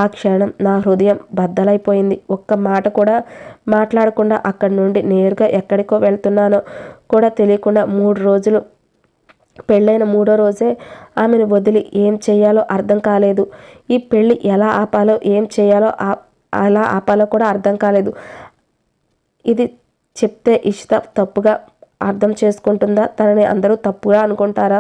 ఆ క్షణం నా హృదయం బద్దలైపోయింది. ఒక్క మాట కూడా మాట్లాడకుండా అక్కడి నుండి నేరుగా ఎక్కడికో వెళ్తున్నానో కూడా తెలియకుండా 3 రోజులు పెళ్ళైన 3వ రోజే ఆమెను వదిలి ఏం చేయాలో అర్థం కాలేదు. ఈ పెళ్ళి ఎలా ఆపాలో ఎలా ఆపాలో కూడా అర్థం కాలేదు. ఇది చెప్తే ఇషిత తప్పుగా అర్థం చేసుకుంటుందా, తనని అందరూ తప్పుగా అనుకుంటారా,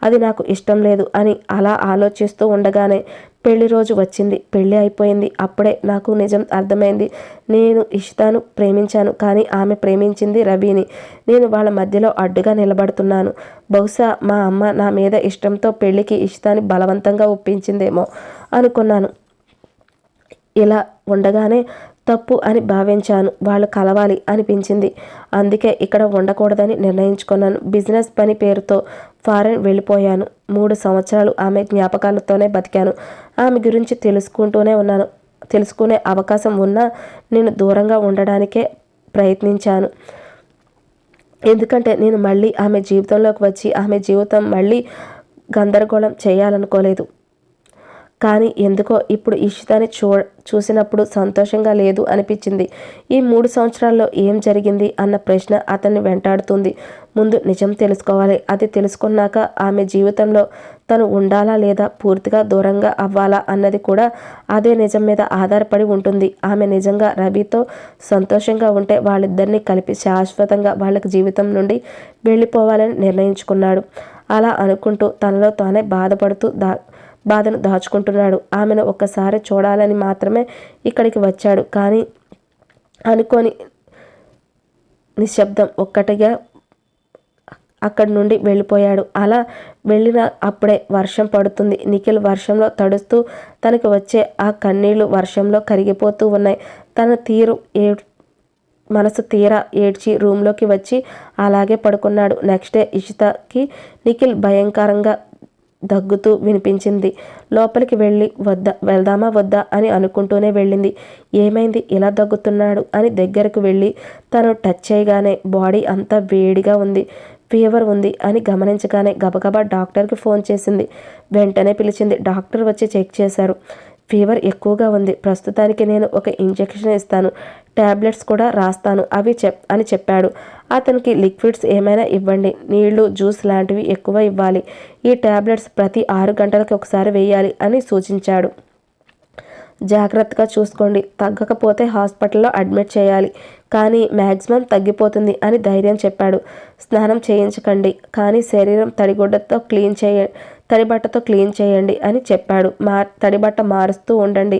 అది నాకు ఇష్టం లేదు అని అలా ఆలోచిస్తూ ఉండగానే పెళ్లి రోజు వచ్చింది. పెళ్ళి అయిపోయింది. అప్పుడే నాకు నిజం అర్థమైంది. నేను ఇషితను ప్రేమించాను, కానీ ఆమె ప్రేమించింది రవిని. నేను వాళ్ళ మధ్యలో అడ్డుగా నిలబడుతున్నాను. బహుశా మా అమ్మ నా మీద ఇష్టంతో పెళ్లికి ఇషితని బలవంతంగా ఒప్పించిందేమో అనుకున్నాను. ఇలా ఉండగానే తప్పు అని భావించాను. వాళ్ళు కలవాలి అనిపించింది. అందుకే ఇక్కడ ఉండకూడదని నిర్ణయించుకున్నాను. బిజినెస్ పని పేరుతో ఫారెన్ వెళ్ళిపోయాను. 3 సంవత్సరాలు ఆమె జ్ఞాపకాలతోనే బతికాను. ఆమె గురించి తెలుసుకునే అవకాశం ఉన్నా నేను దూరంగా ఉండడానికే ప్రయత్నించాను. ఎందుకంటే నేను మళ్ళీ ఆమె జీవితంలోకి వచ్చి ఆమె జీవితం మళ్ళీ గందరగోళం చేయాలనుకోలేదు. కానీ ఎందుకో ఇప్పుడు ఇషితని చూసినప్పుడు సంతోషంగా లేదు అనిపించింది. ఈ 3 సంవత్సరాల్లో ఏం జరిగింది అన్న ప్రశ్న అతన్ని వెంటాడుతుంది. ముందు నిజం తెలుసుకోవాలి. అది తెలుసుకున్నాక ఆమె జీవితంలో తను ఉండాలా లేదా పూర్తిగా దూరంగా అవ్వాలా అన్నది కూడా అదే నిజం మీద ఆధారపడి ఉంటుంది. ఆమె నిజంగా రవితో సంతోషంగా ఉంటే వాళ్ళిద్దరినీ కలిపి శాశ్వతంగా వాళ్ళకి జీవితం నుండి వెళ్ళిపోవాలని నిర్ణయించుకున్నాడు. అలా అనుకుంటూ తనలో తానే బాధను దాచుకుంటున్నాడు. ఆమెను ఒక్కసారి చూడాలని మాత్రమే ఇక్కడికి వచ్చాడు. కానీ అనుకోని నిశ్శబ్దం ఒక్కటిగా అక్కడి నుండి వెళ్ళిపోయాడు. అలా వెళ్ళిన అప్పుడే వర్షం పడుతుంది. నిఖిల్ వర్షంలో తడుస్తూ తనకి వచ్చే ఆ కన్నీళ్లు వర్షంలో కరిగిపోతూ ఉన్నాయి. మనసు తీరా ఏడ్చి రూమ్లోకి వచ్చి అలాగే పడుకున్నాడు. నెక్స్ట్ డే ఇషితకి నిఖిల్ భయంకరంగా దగ్గుతూ వినిపించింది. లోపలికి వెళ్దామా వద్దా అని అనుకుంటూనే వెళ్ళింది. ఏమైంది ఇలా దగ్గుతున్నాడు అని దగ్గరకు వెళ్ళి తను టచ్ చేయగానే బాడీ అంతా వేడిగా ఉంది, ఫీవర్ ఉంది అని గమనించగానే గబగబా డాక్టర్కి ఫోన్ చేసింది. వెంటనే పిలిచింది. డాక్టర్ వచ్చి చెక్ చేశారు. ఫీవర్ ఎక్కువగా ఉంది. ప్రస్తుతానికి నేను ఒక ఇంజెక్షన్ ఇస్తాను, ట్యాబ్లెట్స్ కూడా రాస్తాను అని చెప్పాడు. అతనికి లిక్విడ్స్ ఏమైనా ఇవ్వండి, నీళ్లు, జ్యూస్ లాంటివి ఎక్కువ ఇవ్వాలి. ఈ ట్యాబ్లెట్స్ ప్రతి 6 గంటలకు ఒకసారి వేయాలి అని సూచించాడు. జాగ్రత్తగా చూసుకోండి, తగ్గకపోతే హాస్పిటల్లో అడ్మిట్ చేయాలి, కానీ మ్యాక్సిమం తగ్గిపోతుంది అని ధైర్యం చెప్పాడు. స్నానం చేయించకండి, కానీ శరీరం తడిబట్టతో క్లీన్ చేయండి అని చెప్పాడు. తడిబట్ట మారుస్తూ ఉండండి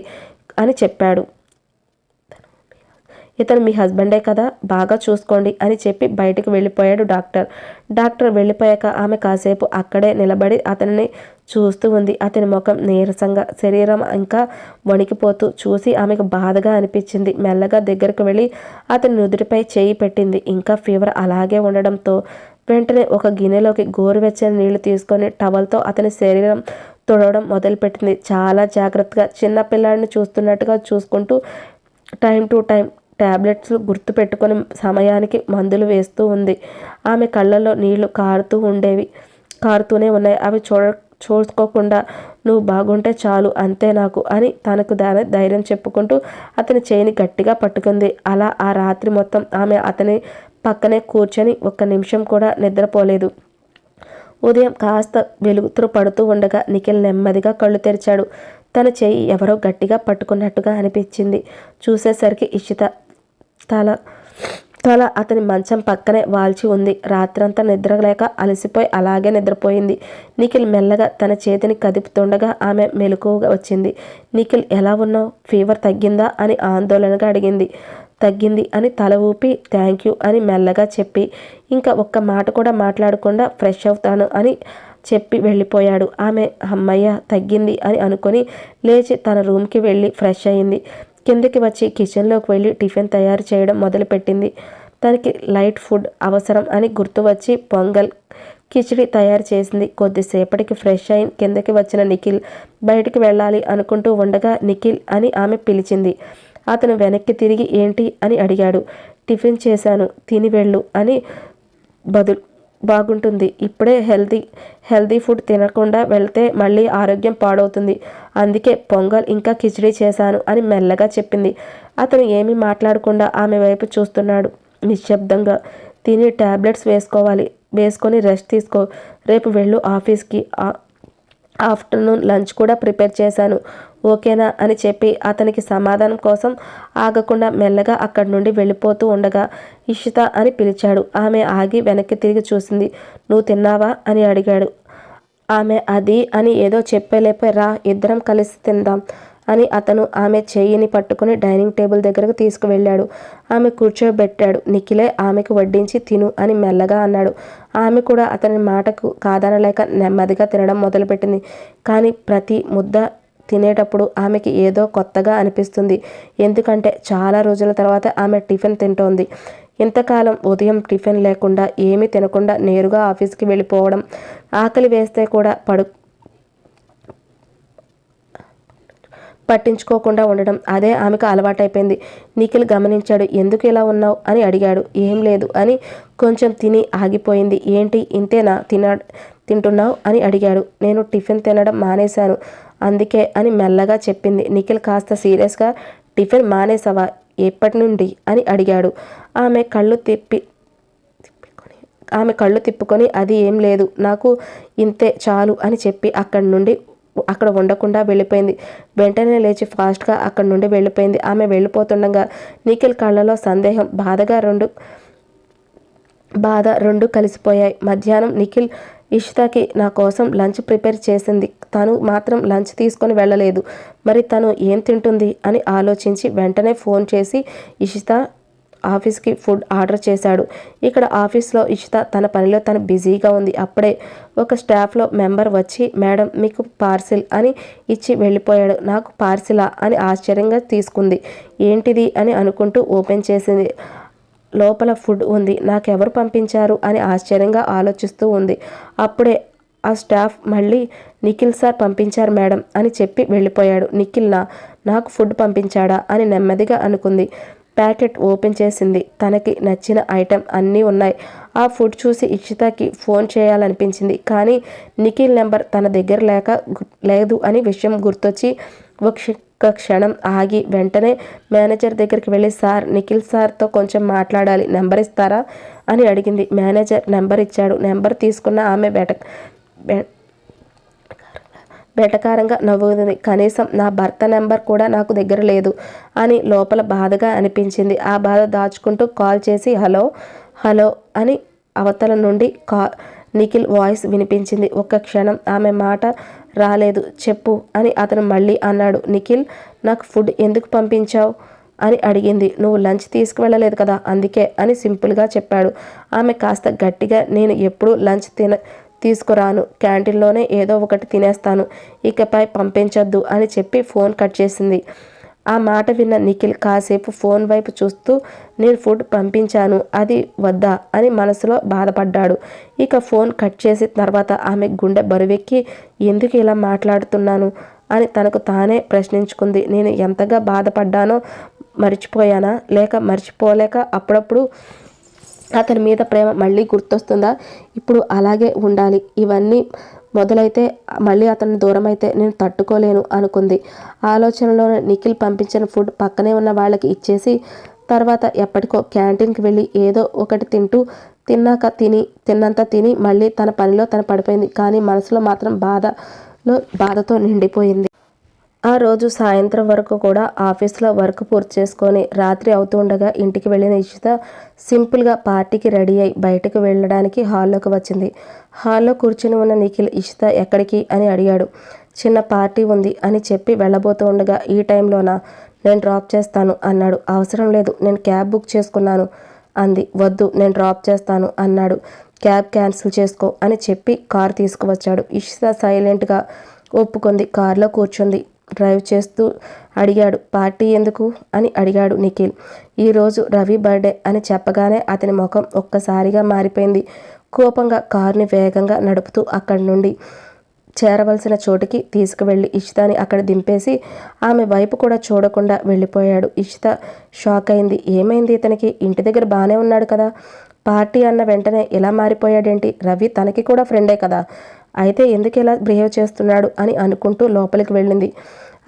అని చెప్పాడు. ఇతను మీ హస్బెండే కదా, బాగా చూసుకోండి అని చెప్పి బయటికి వెళ్ళిపోయాడు డాక్టర్ వెళ్ళిపోయాక ఆమె కాసేపు అక్కడే నిలబడి అతనిని చూస్తూ ఉంది. అతని ముఖం నీరసంగా, శరీరం ఇంకా వణికిపోతూ చూసి ఆమెకు బాధగా అనిపించింది. మెల్లగా దగ్గరకు వెళ్ళి అతని నుదుటిపై చేయి పెట్టింది. ఇంకా ఫీవర్ అలాగే ఉండడంతో వెంటనే ఒక గిన్నెలోకి గోరువెచ్చని నీళ్లు తీసుకొని టవల్తో అతని శరీరం తుడవడం మొదలుపెట్టింది. చాలా జాగ్రత్తగా, చిన్నపిల్లాడిని చూస్తున్నట్టుగా చూసుకుంటూ టైం టు టైం టాబ్లెట్స్ గుర్తు పెట్టుకొని సమయానికి మందులు వేస్తూ ఉంది. ఆమె కళ్ళల్లో నీళ్లు కారుతూనే ఉన్నాయి. అవి చూసుకోకుండా నువ్వు బాగుంటే చాలు అంతే నాకు అని తనకు ధైర్యం చెప్పుకుంటూ అతని చేయిని గట్టిగా పట్టుకుంది. అలా ఆ రాత్రి మొత్తం ఆమె అతని పక్కనే కూర్చొని ఒక్క నిమిషం కూడా నిద్రపోలేదు. ఉదయం కాస్త వెలుగుతురు పడుతూ ఉండగా నిఖిల్ నెమ్మదిగా కళ్ళు తెరిచాడు. తన చేయి ఎవరో గట్టిగా పట్టుకున్నట్టుగా అనిపించింది. చూసేసరికి ఇషిత తల అతని మంచం పక్కనే వాల్చి ఉంది. రాత్రంతా నిద్రలేక అలసిపోయి అలాగే నిద్రపోయింది. నిఖిల్ మెల్లగా తన చేతిని కదుపుతుండగా ఆమె మెలకువగా వచ్చింది. నిఖిల్ ఎలా ఉన్నావు, ఫీవర్ తగ్గిందా అని ఆందోళనగా అడిగింది. తగ్గింది అని తల ఊపి థ్యాంక్ యూ అని మెల్లగా చెప్పి ఇంకా ఒక్క మాట కూడా మాట్లాడకుండా ఫ్రెష్ అవుతాను అని చెప్పి వెళ్ళిపోయాడు. ఆమె అమ్మయ్య తగ్గింది అని అనుకొని లేచి తన రూమ్కి వెళ్ళి ఫ్రెష్ అయింది. కిందకి వచ్చి కిచెన్లోకి వెళ్ళి టిఫిన్ తయారు చేయడం మొదలుపెట్టింది. తనకి లైట్ ఫుడ్ అవసరం అని గుర్తు వచ్చి పొంగల్, కిచిడి తయారు చేసింది. కొద్దిసేపటికి ఫ్రెష్ అయి కిందకి వచ్చిన నిఖిల్ బయటికి వెళ్ళాలి అనుకుంటూ ఉండగా నిఖిల్ అని ఆమె పిలిచింది. అతను వెనక్కి తిరిగి ఏంటి అని అడిగాడు. టిఫిన్ చేశాను, తిని వెళ్ళు అని బాగుంటుంది. ఇప్పుడే హెల్దీ ఫుడ్ తినకుండా వెళ్తే మళ్ళీ ఆరోగ్యం పాడవుతుంది. అందుకే పొంగల్ ఇంకా కిచిడి చేశాను అని మెల్లగా చెప్పింది. అతను ఏమీ మాట్లాడకుండా ఆమె వైపు చూస్తున్నాడు నిశ్శబ్దంగా. తిని టాబ్లెట్స్ వేసుకొని రెస్ట్ తీసుకో, రేపు వెళ్ళు ఆఫీస్కి. ఆఫ్టర్నూన్ లంచ్ కూడా ప్రిపేర్ చేశాను, ఓకేనా అని చెప్పి అతనికి సమాధానం కోసం ఆగకుండా మెల్లగా అక్కడి నుండి వెళ్ళిపోతూ ఉండగా ఇషిత అని పిలిచాడు. ఆమె ఆగి వెనక్కి తిరిగి చూసింది. నువ్వు తిన్నావా అని అడిగాడు. ఆమె అది అని ఏదో చెప్పేలేపే రా ఇద్దరం కలిసి తిందాం అని అతను ఆమె చెయ్యిని పట్టుకుని డైనింగ్ టేబుల్ దగ్గరకు తీసుకువెళ్ళాడు. ఆమె కూర్చోబెట్టాడు. నిఖిలే ఆమెకు వడ్డించి తిను అని మెల్లగా అన్నాడు. ఆమె కూడా అతని మాటకు కాదనలేక నెమ్మదిగా తినడం మొదలుపెట్టింది. కానీ ప్రతి ముద్ద తినేటప్పుడు ఆమెకి ఏదో కొత్తగా అనిపిస్తుంది. ఎందుకంటే చాలా రోజుల తర్వాత ఆమె టిఫిన్ తింటోంది. ఇంతకాలం ఉదయం టిఫిన్ లేకుండా ఏమీ తినకుండా నేరుగా ఆఫీస్కి వెళ్ళిపోవడం, ఆకలి వేస్తే కూడా పట్టించుకోకుండా ఉండడం, అదే ఆమెకు అలవాటైపోయింది. నిఖిల్ గమనించాడు. ఎందుకు ఇలా ఉన్నావు అని అడిగాడు. ఏం లేదు అని కొంచెం తిని ఆగిపోయింది. ఏంటి ఇంతేనా తింటున్నావు అని అడిగాడు. నేను టిఫిన్ తినడం మానేశాను అందుకే అని మెల్లగా చెప్పింది. నిఖిల్ కాస్త సీరియస్గా టిఫిన్ మానేసావా, ఎప్పటి నుండి అని అడిగాడు. ఆమె కళ్ళు తిప్పుకొని అది ఏం లేదు, నాకు ఇంతే చాలు అని చెప్పి అక్కడ ఉండకుండా వెళ్ళిపోయింది. వెంటనే లేచి ఫాస్ట్గా అక్కడి నుండి వెళ్ళిపోయింది. ఆమె వెళ్ళిపోతుండగా నిఖిల్ కళ్ళలో సందేహం, బాధ రెండు కలిసిపోయాయి. మధ్యాహ్నం నిఖిల్ ఇషితకి నా కోసం లంచ్ ప్రిపేర్ చేసింది. తను మాత్రం లంచ్ తీసుకొని వెళ్ళలేదు. మరి తను ఏం తింటుంది అని ఆలోచించి వెంటనే ఫోన్ చేసి ఇషిత ఆఫీస్కి ఫుడ్ ఆర్డర్ చేశాడు. ఇక్కడ ఆఫీస్లో ఇషిత తన పనిలో తను బిజీగా ఉంది. అప్పుడే ఒక స్టాఫ్లో మెంబర్ వచ్చి మేడం మీకు పార్సిల్ అని ఇచ్చి వెళ్ళిపోయాడు. నాకు పార్సిలా అని ఆశ్చర్యంగా తీసుకుంది. ఏంటిది అని అనుకుంటూ ఓపెన్ చేసింది. లోపల ఫుడ్ ఉంది. నాకెవరు పంపించారు అని ఆశ్చర్యంగా ఆలోచిస్తూ ఉంది. అప్పుడే ఆ స్టాఫ్ మళ్ళీ నిఖిల్ సార్ పంపించారు మేడం అని చెప్పి వెళ్ళిపోయాడు. నాకు ఫుడ్ పంపించాడా అని నెమ్మదిగా అనుకుంది. ప్యాకెట్ ఓపెన్ చేసింది. తనకి నచ్చిన ఐటెం అన్నీ ఉన్నాయి. ఆ ఫుడ్ చూసి ఇషితకి ఫోన్ చేయాలనిపించింది. కానీ నిఖిల్ నెంబర్ తన దగ్గర లేదు అని విషయం గుర్తొచ్చి ఒక క్షణం ఆగి వెంటనే మేనేజర్ దగ్గరికి వెళ్ళి సార్ నిఖిల్ సార్తో కొంచెం మాట్లాడాలి, నెంబర్ ఇస్తారా అని అడిగింది. మేనేజర్ నెంబర్ ఇచ్చాడు. నెంబర్ తీసుకున్న ఆమె వెటకారంగా నవ్వుతుంది. కనీసం నా భర్త నెంబర్ కూడా నాకు దగ్గర లేదు అని లోపల బాధగా అనిపించింది. ఆ బాధ దాచుకుంటూ కాల్ చేసి హలో అని అవతల నుండి నిఖిల్ వాయిస్ వినిపించింది. ఒక్క క్షణం ఆమె మాట రాలేదు. చెప్పు అని అతను మళ్ళీ అన్నాడు. నిఖిల్ నాకు ఫుడ్ ఎందుకు పంపించావు అని అడిగింది. నువ్వు లంచ్ తీసుకువెళ్ళలేదు కదా అందుకే అని సింపుల్గా చెప్పాడు. ఆమె కాస్త గట్టిగా, నేను ఎప్పుడూ లంచ్ తీసుకురాను, క్యాంటీన్లోనే ఏదో ఒకటి తినేస్తాను, ఇకపై పంపించొద్దు అని చెప్పి ఫోన్ కట్ చేసింది. ఆ మాట విన్న నిఖిల్ కాసేపు ఫోన్ వైపు చూస్తూ, నేను ఫుడ్ పంపించాను, అది వద్దా అని మనసులో బాధపడ్డాడు. ఇక ఫోన్ కట్ చేసిన తర్వాత ఆమె గుండె బరువెక్కి, ఎందుకు ఇలా మాట్లాడుతున్నాను అని తనకు తానే ప్రశ్నించుకుంది. నేను ఎంతగా బాధపడ్డానో మర్చిపోయానా, లేక మర్చిపోలేక అప్పుడప్పుడు అతని మీద ప్రేమ మళ్ళీ గుర్తొస్తుందా? ఇప్పుడు అలాగే ఉండాలి. ఇవన్నీ మొదలైతే మళ్ళీ అతన్ని దూరం అయితే నేను తట్టుకోలేను అనుకుంది. ఆలోచనలోనే నిఖిల్ పంపించిన ఫుడ్ పక్కనే ఉన్న వాళ్ళకి ఇచ్చేసి తర్వాత ఎప్పటికో క్యాంటీన్కి వెళ్ళి ఏదో ఒకటి తిన్నంత తిని మళ్ళీ తన పనిలో తను పడిపోయింది. కానీ మనసులో మాత్రం బాధతో నిండిపోయింది. ఆ రోజు సాయంత్రం వరకు కూడా ఆఫీస్లో వర్క్ పూర్తి చేసుకొని రాత్రి అవుతుండగా ఇంటికి వెళ్ళిన ఇషిత సింపుల్గా పార్టీకి రెడీ అయి బయటకు వెళ్ళడానికి హాల్లోకి వచ్చింది. హాల్లో కూర్చుని ఉన్న నిఖిల్, ఇషిత ఎక్కడికి అని అడిగాడు. చిన్న పార్టీ ఉంది అని చెప్పి వెళ్ళబోతూ ఉండగా, ఈ టైంలోనా, నేను డ్రాప్ చేస్తాను అన్నాడు. అవసరం లేదు, నేను క్యాబ్ బుక్ చేసుకున్నాను అంది. వద్దు, నేను డ్రాప్ చేస్తాను అన్నాడు. క్యాబ్ క్యాన్సిల్ చేసుకో అని చెప్పి కార్ తీసుకువచ్చాడు. ఇషిత సైలెంట్గా ఒప్పుకుంది. కారులో కూర్చుంది. డ్రైవ్ చేస్తూ అడిగాడు, పార్టీ ఎందుకు అని అడిగాడు నిఖిల్. ఈరోజు రవి బర్త్డే అని చెప్పగానే అతని ముఖం ఒక్కసారిగా మారిపోయింది. కోపంగా కారుని వేగంగా నడుపుతూ అక్కడి నుండి చేరవలసిన చోటుకి తీసుకువెళ్ళి ఇషితాని అక్కడ దింపేసి ఆమె వైపు కూడా చూడకుండా వెళ్ళిపోయాడు. ఇషిత షాక్ అయింది. ఏమైంది ఇతనికి? ఇంటి దగ్గర బాగానే ఉన్నాడు కదా, పార్టీ అన్న వెంటనే ఇలా మారిపోయాడేంటి? రవి తనకి కూడా ఫ్రెండే కదా, అయితే ఎందుకు ఇలా బిహేవ్ చేస్తున్నాడు అని అనుకుంటూ లోపలికి వెళ్ళింది.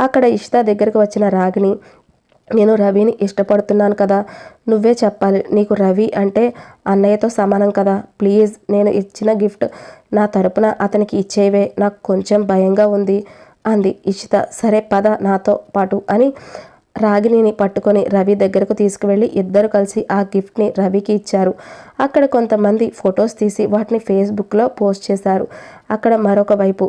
అక్కడ ఇషిత దగ్గరకు వచ్చిన రాగిని, నేను రవిని ఇష్టపడుతున్నాను కదా, నువ్వే చెప్పాలి, నీకు రవి అంటే అన్నయ్యతో సమానం కదా, ప్లీజ్ నేను ఇచ్చిన గిఫ్ట్ నా తరపున అతనికి ఇచ్చేవే, నాకు కొంచెం భయంగా ఉంది అంది ఇషిత. సరే పద నాతో పాటు అని రాగిణిని పట్టుకొని రవి దగ్గరకు తీసుకువెళ్ళి ఇద్దరు కలిసి ఆ గిఫ్ట్ని రవికి ఇచ్చారు. అక్కడ కొంతమంది ఫొటోస్ తీసి వాటిని ఫేస్బుక్లో పోస్ట్ చేశారు. అక్కడ మరొక వైపు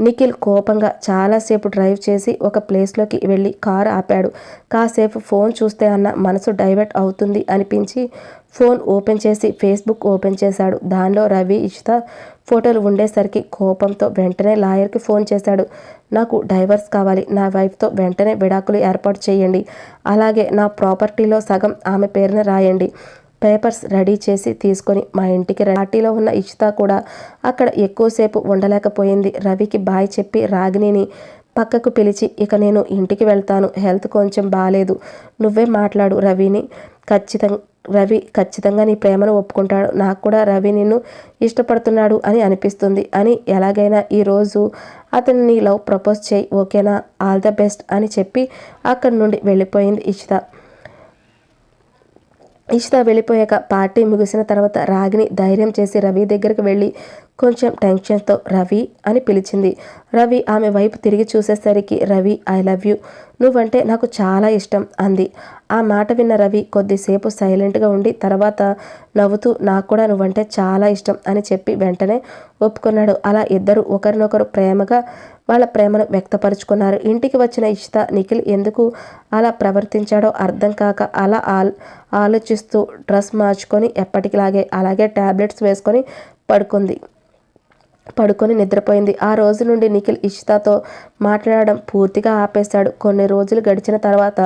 నిఖిల్ కోపంగా చాలాసేపు డ్రైవ్ చేసి ఒక ప్లేస్లోకి వెళ్ళి కారు ఆపాడు. కాసేపు ఫోన్ చూస్తే అన్న మనసు డైవర్ట్ అవుతుంది అనిపించి ఫోన్ ఓపెన్ చేసి ఫేస్బుక్ ఓపెన్ చేశాడు. దానిలో రవి, ఇషిత ఫోటోలు ఉండేసరికి కోపంతో వెంటనే లాయర్కి ఫోన్ చేశాడు. నాకు డైవర్స్ కావాలి, నా వైఫ్తో వెంటనే విడాకులు ఏర్పాటు చేయండి, అలాగే నా ప్రాపర్టీలో సగం ఆమె పేరున రాయండి, పేపర్స్ రెడీ చేసి తీసుకొని మా ఇంటికి పార్టీలో ఉన్న ఇషిత కూడా అక్కడ ఎక్కువసేపు ఉండలేకపోయింది. రవికి బాయ్ చెప్పి రాగిణిని పక్కకు పిలిచి, ఇక నేను ఇంటికి వెళ్తాను, హెల్త్ కొంచెం బాగాలేదు, నువ్వే మాట్లాడు రవి ఖచ్చితంగా నీ ప్రేమను ఒప్పుకుంటాడు, నాకు కూడా రవి నిన్ను ఇష్టపడుతున్నాడు అని అనిపిస్తుంది అని ఎలాగైనా ఈరోజు అతన్ని లవ్ ప్రపోజ్ చేయి, ఓకేనా, ఆల్ ద బెస్ట్ అని చెప్పి అక్కడి నుండి వెళ్ళిపోయింది ఇషిత. వెళ్ళిపోయాక పార్టీ ముగిసిన తర్వాత రాగిని ధైర్యం చేసి రవి దగ్గరికి వెళ్ళి కొంచెం టెన్షన్తో రవి అని పిలిచింది. రవి ఆమె వైపు తిరిగి చూసేసరికి, రవి ఐ లవ్ యూ, నువ్వంటే నాకు చాలా ఇష్టం అంది. ఆ మాట విన్న రవి కొద్దిసేపు సైలెంట్గా ఉండి తర్వాత నవ్వుతూ, నాకు కూడా నువ్వంటే చాలా ఇష్టం అని చెప్పి వెంటనే ఒప్పుకున్నాడు. అలా ఇద్దరు ఒకరినొకరు ప్రేమగా వాళ్ళ ప్రేమను వ్యక్తపరుచుకున్నారు. ఇంటికి వచ్చిన ఇషిత నిఖిల్ ఎందుకు అలా ప్రవర్తించాడో అర్థం కాక అలా ఆలోచిస్తూ డ్రెస్ మార్చుకొని ఎప్పటికిలాగే అలాగే ట్యాబ్లెట్స్ వేసుకొని పడుకొని నిద్రపోయింది. ఆ రోజు నుండి నిఖిల్ ఇషితతో మాట్లాడడం పూర్తిగా ఆపేశాడు. కొన్ని రోజులు గడిచిన తర్వాత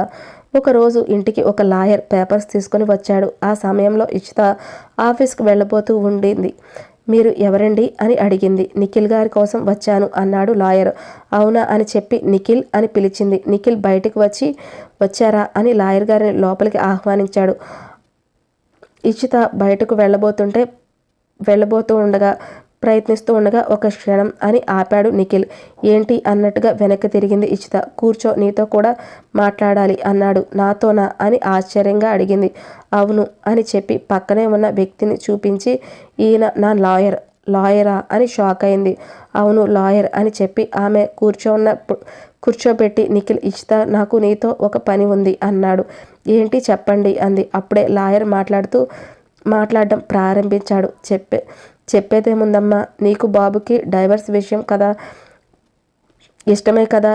ఒకరోజు ఇంటికి ఒక లాయర్ పేపర్స్ తీసుకొని వచ్చాడు. ఆ సమయంలో ఇషిత ఆఫీస్కి వెళ్ళబోతూ ఉండింది. మీరు ఎవరండి అని అడిగింది. నిఖిల్ గారి కోసం వచ్చాను అన్నాడు లాయర్. అవునా అని చెప్పి నిఖిల్ అని పిలిచింది. నిఖిల్ బయటకు వచ్చారా అని లాయర్ గారిని లోపలికి ఆహ్వానించాడు. ఇషిత బయటకు ప్రయత్నిస్తూ ఉండగా ఒక క్షణం అని ఆపాడు నిఖిల్. ఏంటి అన్నట్టుగా వెనక్కి తిరిగింది ఇషిత. కూర్చో, నీతో కూడా మాట్లాడాలి అన్నాడు. నాతోనా అని ఆశ్చర్యంగా అడిగింది. అవును అని చెప్పి పక్కనే ఉన్న వ్యక్తిని చూపించి, ఈయన నా లాయరా అని షాక్ అయింది. అవును లాయర్ అని చెప్పి ఆమె కూర్చోబెట్టి నిఖిల్, ఇషిత నాకు నీతో ఒక పని ఉంది అన్నాడు. ఏంటి చెప్పండి అంది. అప్పుడే లాయర్ మాట్లాడడం ప్రారంభించాడు. చెప్పేదేముందమ్మా, నీకు బాబుకి డైవర్స్ విషయం కదా ఇష్టమే కదా,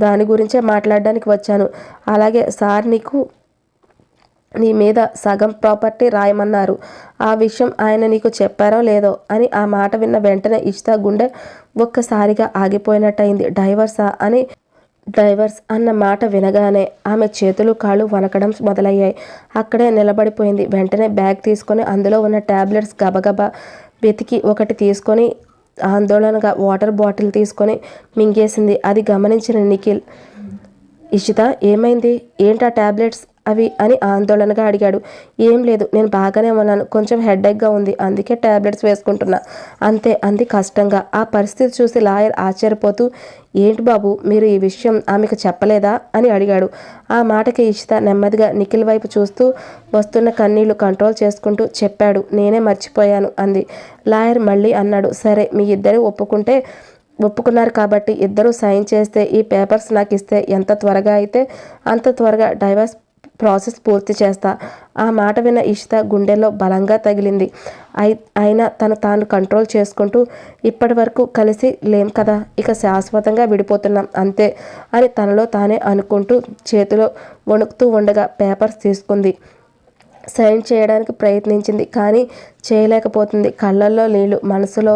దాని గురించే మాట్లాడడానికి వచ్చాను. అలాగే సార్ నీకు నీ మీద సగం ప్రాపర్టీ రాయమన్నారు. ఆ విషయం ఆయన నీకు చెప్పారో లేదో అని ఆ మాట విన్న వెంటనే ఇషిత గుండె ఒక్కసారిగా ఆగిపోయినట్టయింది. డైవర్స్ అన్న మాట వినగానే ఆమె చేతులు కాళ్ళు వణకడం మొదలయ్యాయి. అక్కడే నిలబడిపోయింది. వెంటనే బ్యాగ్ తీసుకొని అందులో ఉన్న టాబ్లెట్స్ గబగబా వెతికి ఒకటి తీసుకొని ఆందోళనగా వాటర్ బాటిల్ తీసుకొని మింగేసింది. అది గమనించిన నిఖిల్, ఇషిత ఏమైంది, ఏంటా టాబ్లెట్స్ అవి అని ఆందోళనగా అడిగాడు. ఏం లేదు, నేను బాగానే ఉన్నాను, కొంచెం హెడేక్గా ఉంది, అందుకే టాబ్లెట్స్ వేసుకుంటున్నా అంతే అంది కష్టంగా. ఆ పరిస్థితి చూసి లాయర్ ఆశ్చర్యపోతూ, ఏంటి బాబు మీరు ఈ విషయం ఆమెకు చెప్పలేదా అని అడిగాడు. ఆ మాటకి ఇషిత నెమ్మదిగా నిఖిల్ వైపు చూస్తూ వస్తున్న కన్నీళ్లు కంట్రోల్ చేసుకుంటూ, చెప్పాడు, నేనే మర్చిపోయాను అంది. లాయర్ మళ్ళీ అన్నాడు, సరే మీ ఇద్దరు ఒప్పుకున్నారు కాబట్టి ఇద్దరూ సైన్ చేస్తే ఈ పేపర్స్ నాకు ఇస్తే ఎంత త్వరగా అయితే అంత త్వరగా డైవర్స్ ప్రాసెస్ పూర్తి చేస్తా. ఆ మాట విన్న ఇషిత గుండెల్లో బలంగా తగిలింది. అయినా తాను కంట్రోల్ చేసుకుంటూ, ఇప్పటి వరకు కలిసి లేం కదా, ఇక శాశ్వతంగా విడిపోతున్నాం అంతే అని తనలో తానే అనుకుంటూ చేతిలో వణుకుతూ ఉండగా పేపర్స్ తీసుకుంది. సైన్ చేయడానికి ప్రయత్నించింది, కానీ చేయలేకపోతుంది. కళ్ళల్లో నీళ్లు, మనసులో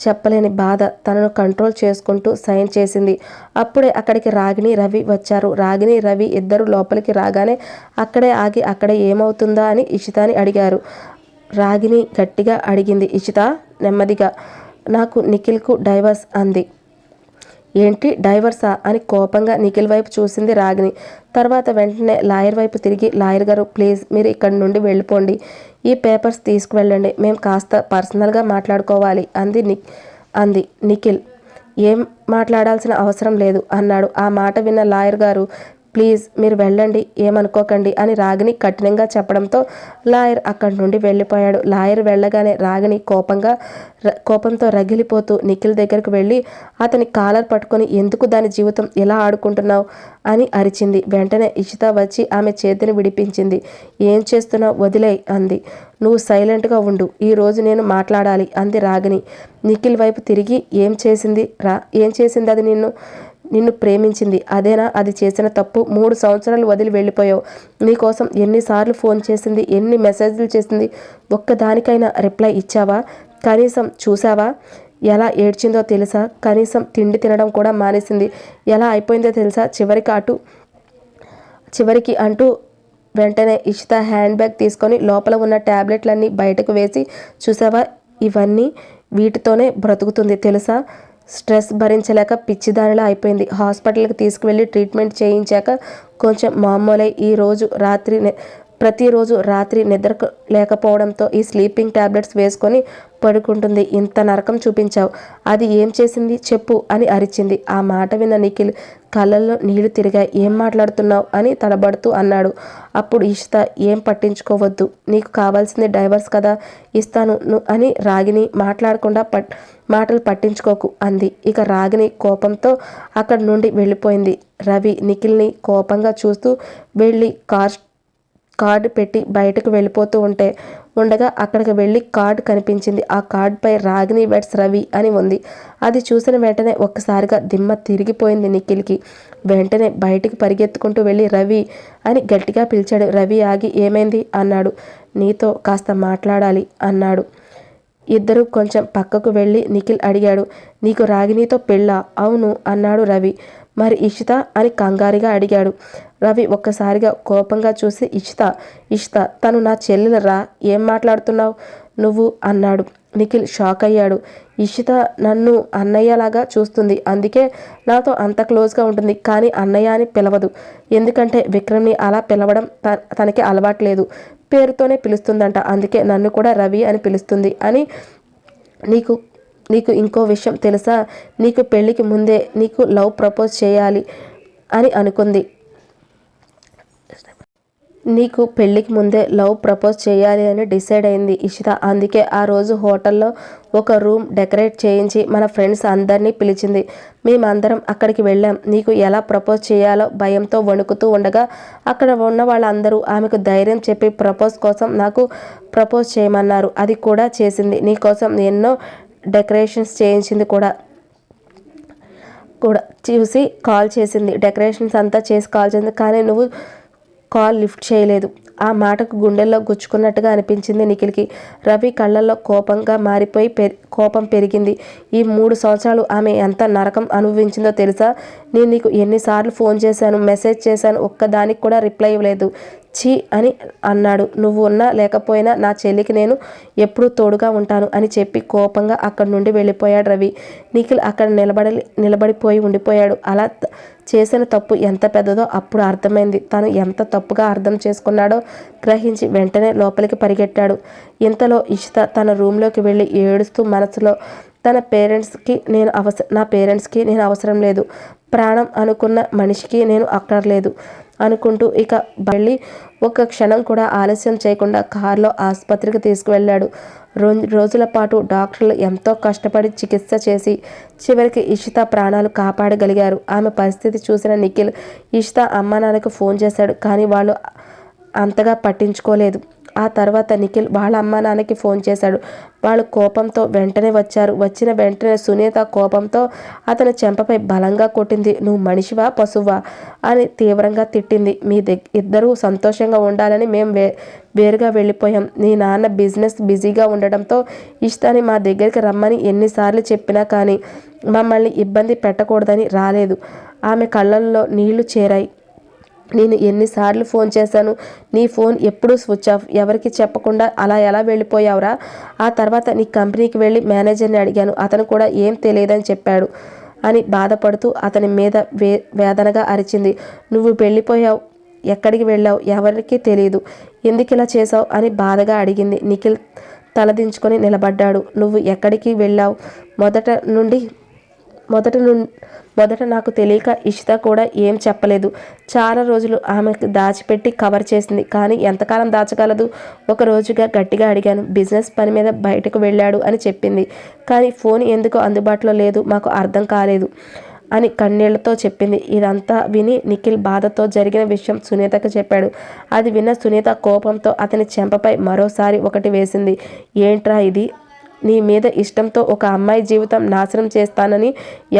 చెప్పలేని బాధ. తనను కంట్రోల్ చేసుకుంటూ సైన్ చేసింది. అప్పుడే అక్కడికి రాగిణి, రవి వచ్చారు. రాగిణి, రవి ఇద్దరు లోపలికి రాగానే అక్కడే ఆగి అక్కడే ఏమవుతుందా అని ఇషితాని అడిగారు. రాగిణి గట్టిగా అడిగింది. ఇషిత నెమ్మదిగా, నాకు నిఖిల్కు డైవర్స్ అంది. ఏంటి డైవర్సా అని కోపంగా నిఖిల్ వైపు చూసింది రాగిణి. తర్వాత వెంటనే లాయర్ వైపు తిరిగి, లాయర్ గారు ప్లీజ్ మీరు ఇక్కడి నుండి వెళ్ళిపోండి, ఈ పేపర్స్ తీసుకువెళ్ళండి, మేము కాస్త పర్సనల్గా మాట్లాడుకోవాలి అంది. నిఖిల్ ఏం మాట్లాడాల్సిన అవసరం లేదు అన్నాడు. ఆ మాట విన్న లాయర్ గారు, ప్లీజ్ మీరు వెళ్ళండి, ఏమనుకోకండి అని రాగిణి కఠినంగా చెప్పడంతో లాయర్ అక్కడి నుండి వెళ్ళిపోయాడు. లాయర్ వెళ్ళగానే రాగిణి కోపంతో రగిలిపోతూ నిఖిల్ దగ్గరకు వెళ్ళి అతని కాలర్ పట్టుకొని, ఎందుకు దాని జీవితం ఎలా ఆడుకుంటున్నావు అని అరిచింది. వెంటనే ఇషిత వచ్చి ఆమె చేతిని విడిపించింది. ఏం చేస్తున్నావు, వదిలేయ్ అంది. నువ్వు సైలెంట్గా ఉండు, ఈరోజు నేను మాట్లాడాలి అంది రాగిణి. నిఖిల్ వైపు తిరిగి, ఏం చేసింది అది నిన్ను ప్రేమించింది, అదేనా అది చేసిన తప్పు? 3 సంవత్సరాలు వదిలి వెళ్ళిపోయావు, నీకోసం ఎన్నిసార్లు ఫోన్ చేసింది, ఎన్ని మెసేజ్లు చేసింది, ఒక్కదానికైనా రిప్లై ఇచ్చావా, కనీసం చూసావా? ఎలా ఏడ్చిందో తెలుసా? కనీసం తిండి తినడం కూడా మానేసింది. ఎలా అయిపోయిందో తెలుసా? చివరికి అంటూ వెంటనే ఇషిత హ్యాండ్ బ్యాగ్ తీసుకొని లోపల ఉన్న టాబ్లెట్లన్నీ బయటకు వేసి, చూసావా వీటితోనే బ్రతుకుతుంది తెలుసా, స్ట్రెస్ భరించలేక పిచ్చిదానిలా అయిపోయింది. హాస్పిటల్కి తీసుకువెళ్ళి ట్రీట్మెంట్ చేయించాక కొంచెం మామూలై ప్రతిరోజు రాత్రి నిద్ర లేకపోవడంతో ఈ స్లీపింగ్ టాబ్లెట్స్ వేసుకొని పడుకుంటుంది. ఇంత నరకం చూపించావు, అది ఏం చేసింది చెప్పు అని అరిచింది. ఆ మాట విన్న నిఖిల్ కళ్ళల్లో నీళ్లు తిరిగాయి. ఏం మాట్లాడుతున్నావు అని తడబడుతూ అన్నాడు. అప్పుడు ఇషిత, ఏం పట్టించుకోవద్దు, నీకు కావాల్సింది డైవర్స్ కదా, ఇస్తాను అని రాగిణి మాట్లాడకుండా మాటలు పట్టించుకోకు అంది. ఇక రాగిణి కోపంతో అక్కడి నుండి వెళ్ళిపోయింది. రవి నిఖిల్ని కోపంగా చూస్తూ వెళ్ళి కార్డు పెట్టి బయటకు వెళ్ళిపోతూ ఉండగా అక్కడికి వెళ్ళి కార్డు కనిపించింది. ఆ కార్డుపై రాగిణి వెడ్స్ రవి అని ఉంది. అది చూసిన వెంటనే ఒక్కసారిగా దిమ్మ తిరిగిపోయింది నిఖిల్కి. వెంటనే బయటికి పరిగెత్తుకుంటూ వెళ్ళి రవి అని గట్టిగా పిలిచాడు. రవి ఆగి, ఏమైంది అన్నాడు. నీతో కాస్త మాట్లాడాలి అన్నాడు. ఇద్దరు కొంచెం పక్కకు వెళ్ళి నిఖిల్ అడిగాడు, నీకు రాగిణితో పెళ్ళా? అవును అన్నాడు రవి. మరి ఇషిత అని కంగారుగా అడిగాడు. రవి ఒక్కసారిగా కోపంగా చూసి, ఇషిత తను నా చెల్లెలరా, ఏం మాట్లాడుతున్నావు నువ్వు అన్నాడు. నిఖిల్ షాక్ అయ్యాడు. ఇషిత నన్ను అన్నయ్యలాగా చూస్తుంది, అందుకే నాతో అంత క్లోజ్గా ఉంటుంది, కానీ అన్నయ్య అని పిలవదు. ఎందుకంటే విక్రమ్ని అలా పిలవడం తనకి అలవాట్లేదు, పేరుతోనే పిలుస్తుందంట, అందుకే నన్ను కూడా రవి అని పిలుస్తుంది అని. నీకు ఇంకో విషయం తెలుసా, నీకు పెళ్ళికి ముందే నీకు లవ్ ప్రపోజ్ చేయాలి అని అనుకుంది. నీకు పెళ్ళికి ముందే లవ్ ప్రపోజ్ చేయాలి అని డిసైడ్ అయింది ఇషిత. అందుకే ఆ రోజు హోటల్లో ఒక రూమ్ డెకరేట్ చేయించి మన ఫ్రెండ్స్ అందరినీ పిలిచింది. మేమందరం అక్కడికి వెళ్ళాం. నీకు ఎలా ప్రపోజ్ చేయాలో భయంతో వణుకుతూ ఉండగా అక్కడ ఉన్న వాళ్ళందరూ ఆమెకు ధైర్యం చెప్పి ప్రపోజ్ కోసం నాకు ప్రపోజ్ చేయమన్నారు. అది కూడా చేసింది. నీకోసం ఎన్నో డెకరేషన్స్ చేయించింది కూడా చూసి కాల్ చేసింది. డెకరేషన్స్ అంతా చేసి కాల్ చేసింది, కానీ నువ్వు కాల్ లిఫ్ట్ చేయలేదు. ఆ మాటకు గుండెల్లో గుచ్చుకున్నట్టుగా అనిపించింది నిఖిల్కి. రవి కళ్ళల్లో కోపంగా మారిపోయి కోపం పెరిగింది. ఈ 3 సంవత్సరాలు ఆమె ఎంత నరకం అనుభవించిందో తెలుసా? నేను నీకు ఎన్నిసార్లు ఫోన్ చేశాను, మెసేజ్ చేశాను, ఒక్కదానికి కూడా రిప్లై ఇవ్వలేదు. ఛీ అని అన్నాడు. నువ్వు ఉన్నా లేకపోయినా నా చెల్లికి నేను ఎప్పుడూ తోడుగా ఉంటాను అని చెప్పి కోపంగా అక్కడి నుండి వెళ్ళిపోయాడు రవి. నిఖిల్ అక్కడ నిలబడిపోయి ఉండిపోయాడు. అలా చేసిన తప్పు ఎంత పెద్దదో అప్పుడు అర్థమైంది. తను ఎంత తప్పుగా అర్థం చేసుకున్నాడో గ్రహించి వెంటనే లోపలికి పరిగెట్టాడు. ఇంతలో ఇషిత తన రూమ్లోకి వెళ్ళి ఏడుస్తూ మనసులో నా పేరెంట్స్కి నేను అవసరం లేదు, ప్రాణం అనుకున్న మనిషికి నేను అక్కర్లేదు అనుకుంటూ ఇక వెళ్ళి ఒక్క క్షణం కూడా ఆలస్యం చేయకుండా కారులో ఆసుపత్రికి తీసుకువెళ్ళాడు. 2 రోజుల పాటు డాక్టర్లు ఎంతో కష్టపడి చికిత్స చేసి చివరికి ఇషిత ప్రాణాలు కాపాడగలిగారు. ఆమె పరిస్థితి చూసిన నిఖిల్ ఇషిత అమ్మా నాన్నకు ఫోన్ చేశాడు. కానీ వాళ్ళు అంతగా పట్టించుకోలేదు. ఆ తర్వాత నిఖిల్ వాళ్ళ అమ్మా నాన్నకి ఫోన్ చేశాడు. వాళ్ళు కోపంతో వెంటనే వచ్చారు. వచ్చిన వెంటనే సునీత కోపంతో అతని చెంపపై బలంగా కొట్టింది. నువ్వు మనిషివా పశువా అని తీవ్రంగా తిట్టింది. ఇద్దరూ సంతోషంగా ఉండాలని మేము వేరుగా వెళ్ళిపోయాం. నీ నాన్న బిజీగా ఉండడంతో ఇష్టాన్ని మా దగ్గరికి రమ్మని ఎన్నిసార్లు చెప్పినా కానీ మమ్మల్ని ఇబ్బంది పెట్టకూడదని రాలేదు. ఆమె కళ్ళల్లో నీళ్లు చేరాయి. నేను ఎన్నిసార్లు ఫోన్ చేశాను, నీ ఫోన్ ఎప్పుడూ స్విచ్ ఆఫ్, ఎవరికి చెప్పకుండా అలా ఎలా వెళ్ళిపోయావురా? ఆ తర్వాత నీ కంపెనీకి వెళ్ళి మేనేజర్ని అడిగాను, అతను కూడా ఏం తెలియదని చెప్పాడు అని బాధపడుతూ అతని మీద వేదనగా అరిచింది. నువ్వు వెళ్ళిపోయావు, ఎక్కడికి వెళ్ళావు ఎవరికి తెలియదు, ఎందుకు ఇలా చేసావు అని బాధగా అడిగింది. నిఖిల్ తలదించుకొని నిలబడ్డాడు. నువ్వు ఎక్కడికి వెళ్ళావు? మొదట నాకు తెలియక ఇషిత కూడా ఏం చెప్పలేదు. చాలా రోజులు ఆమెకు దాచిపెట్టి కవర్ చేసింది. కానీ ఎంతకాలం దాచగలదు? ఒక రోజుగా గట్టిగా అడిగాను. బిజినెస్ పని మీద బయటకు వెళ్ళాడు అని చెప్పింది. కానీ ఫోన్ ఎందుకు అందుబాటులో లేదు మాకు అర్థం కాలేదు అని కన్నీళ్లతో చెప్పింది. ఇదంతా విని నిఖిల్ బాధతో జరిగిన విషయం సునీతకు చెప్పాడు. అది విన్న సునీత కోపంతో అతని చెంపపై మరోసారి ఒకటి వేసింది. ఏంట్రా ఇది? నీ మీద ఇష్టంతో ఒక అమ్మాయి జీవితం నాశనం చేస్తానని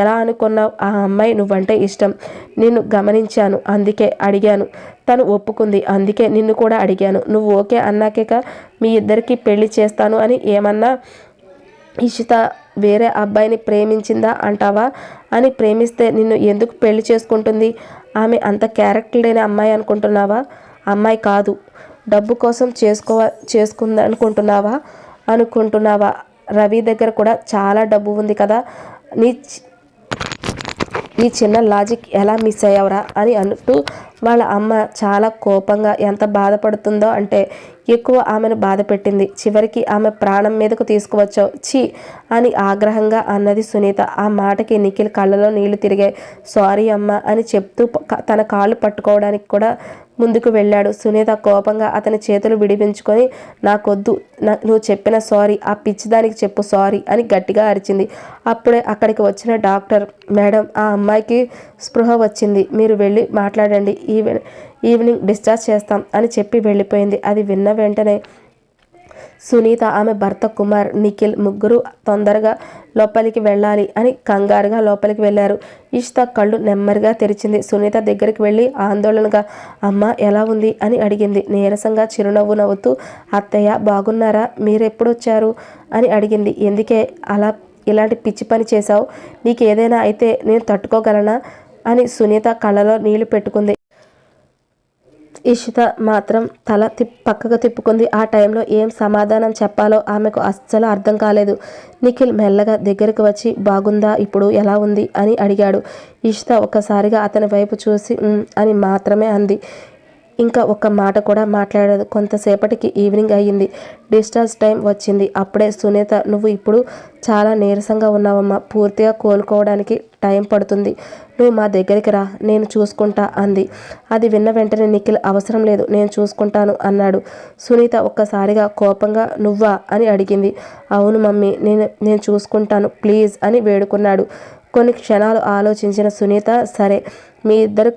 ఎలా అనుకున్నావు? ఆ అమ్మాయి నువ్వంటే ఇష్టం, నిన్ను గమనించాను, అందుకే అడిగాను. తను ఒప్పుకుంది, అందుకే నిన్ను కూడా అడిగాను. నువ్వు ఓకే అన్నాకేక మీ ఇద్దరికి పెళ్లి చేస్తాను అని ఏమన్నా? ఇషిత వేరే అబ్బాయిని ప్రేమించిందా అంటావా? అని ప్రేమిస్తే నిన్ను ఎందుకు పెళ్లి చేసుకుంటుంది? ఆమె అంత క్యారెక్టర్ లేని అమ్మాయి అమ్మాయి కాదు. డబ్బు కోసం అనుకుంటున్నావా? రవి దగ్గర కూడా చాలా డబ్బు ఉంది కదా. నీ చిన్న లాజిక్ ఎలా మిస్ అయ్యావురా అని అంటూ వాళ్ళ అమ్మ చాలా కోపంగా ఎంత బాధపడుతుందో అంటే ఎక్కువ ఆమెను బాధ పెట్టింది. చివరికి ఆమె ప్రాణం మీదకు తీసుకువచ్చావు ఛీ అని ఆగ్రహంగా అన్నది సునీత. ఆ మాటకి నిఖిల్ కళ్ళలో నీళ్లు తిరిగాయి. సారీ అమ్మ అని చెప్తూ తన కాళ్ళు పట్టుకోవడానికి కూడా ముందుకు వెళ్ళాడు. సునీత కోపంగా అతని చేతులు విడిపించుకొని నాకొద్దు, నువ్వు చెప్పిన సారీ ఆ పిచ్చిదానికి చెప్పు సారీ అని గట్టిగా అరిచింది. అప్పుడే అక్కడికి వచ్చిన డాక్టర్, మేడం ఆ అమ్మాయికి స్పృహ వచ్చింది, మీరు వెళ్ళి మాట్లాడండి, ఈవినింగ్ డిశ్చార్జ్ చేస్తాం అని చెప్పి వెళ్ళిపోయింది. అది విన్న వెంటనే సునీత, ఆమె భర్త కుమార్, నిఖిల్ ముగ్గురు తొందరగా లోపలికి వెళ్ళాలి అని కంగారుగా లోపలికి వెళ్ళారు. ఇషిత కళ్ళు నెమ్మదిగా తెరిచింది. సునీత దగ్గరికి వెళ్ళి ఆందోళనగా అమ్మ ఎలా ఉంది అని అడిగింది. నీరసంగా చిరునవ్వు నవ్వుతూ అత్తయ్య బాగున్నారా, మీరెప్పుడు వచ్చారు అని అడిగింది. ఎందుకే ఇలాంటి పిచ్చి పని చేశావు? నీకు ఏదైనా అయితే నేను తట్టుకోగలనా అని సునీత కళ్ళలో నీళ్లు పెట్టుకుంది. ఇషిత మాత్రం తల పక్కకు తిప్పుకుంది. ఆ టైంలో ఏం సమాధానం చెప్పాలో ఆమెకు అస్సలు అర్థం కాలేదు. నిఖిల్ మెల్లగా దగ్గరకు వచ్చి బాగుందా, ఇప్పుడు ఎలా ఉంది అని అడిగాడు. ఇషిత ఒక్కసారిగా అతని వైపు చూసి అని మాత్రమే అంది. ఇంకా ఒక్క మాట కూడా మాట్లాడదు. కొంతసేపటికి ఈవినింగ్ అయ్యింది. డిశ్చార్జ్ టైం వచ్చింది. అప్పుడే సునీత, నువ్వు ఇప్పుడు చాలా నీరసంగా ఉన్నావమ్మా, పూర్తిగా కోలుకోవడానికి టైం పడుతుంది, నువ్వు మా దగ్గరికి రా, నేను చూసుకుంటా అంది. అది విన్న వెంటనే నిఖిల్ అవసరం లేదు, నేను చూసుకుంటాను అన్నాడు. సునీత ఒక్కసారిగా కోపంగా నువ్వా అని అడిగింది. అవును మమ్మీ, నేను చూసుకుంటాను ప్లీజ్ అని వేడుకున్నాడు. కొన్ని క్షణాలు ఆలోచించిన సునీత, సరే మీ ఇద్దరు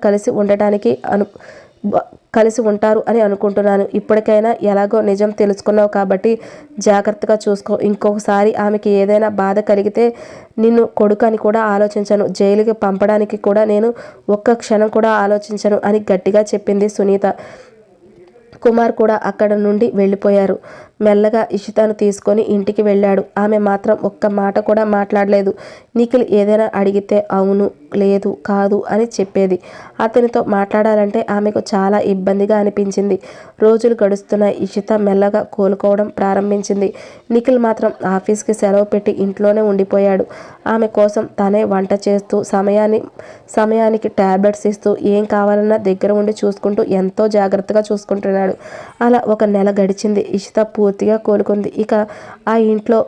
కలిసి ఉంటారు అని అనుకుంటున్నాను. ఇప్పటికైనా ఎలాగో నిజం తెలుసుకున్నావు కాబట్టి జాగ్రత్తగా చూసుకో. ఇంకొకసారి ఆమెకి ఏదైనా బాధ కలిగితే నిన్ను కొడుకు అని కూడా ఆలోచించను, జైలుకి పంపడానికి కూడా నేను ఒక్క క్షణం కూడా ఆలోచించను అని గట్టిగా చెప్పింది సునీత. కుమార్ కూడా అక్కడ నుండి వెళ్ళిపోయారు. మెల్లగా ఇషితను తీసుకొని ఇంటికి వెళ్ళాడు. ఆమె మాత్రం ఒక్క మాట కూడా మాట్లాడలేదు. నిఖిల్ ఏదైనా అడిగితే అవును, లేదు, కాదు అని చెప్పేది. అతనితో మాట్లాడాలంటే ఆమెకు చాలా ఇబ్బందిగా అనిపించింది. రోజులు గడుస్తున్నాయి. ఇషిత మెల్లగా కోలుకోవడం ప్రారంభించింది. నిఖిల్ మాత్రం ఆఫీస్కి సెలవు పెట్టి ఇంట్లోనే ఉండిపోయాడు. ఆమె కోసం తనే వంట చేస్తూ సమయానికి టాబ్లెట్స్ ఇస్తూ ఏం కావాలన్నా దగ్గర ఉండి చూసుకుంటూ ఎంతో జాగ్రత్తగా చూసుకుంటున్నాడు. అలా ఒక నెల గడిచింది. ఇషిత పూర్తిగా కోలుకుంది. ఇక ఆ ఇంట్లో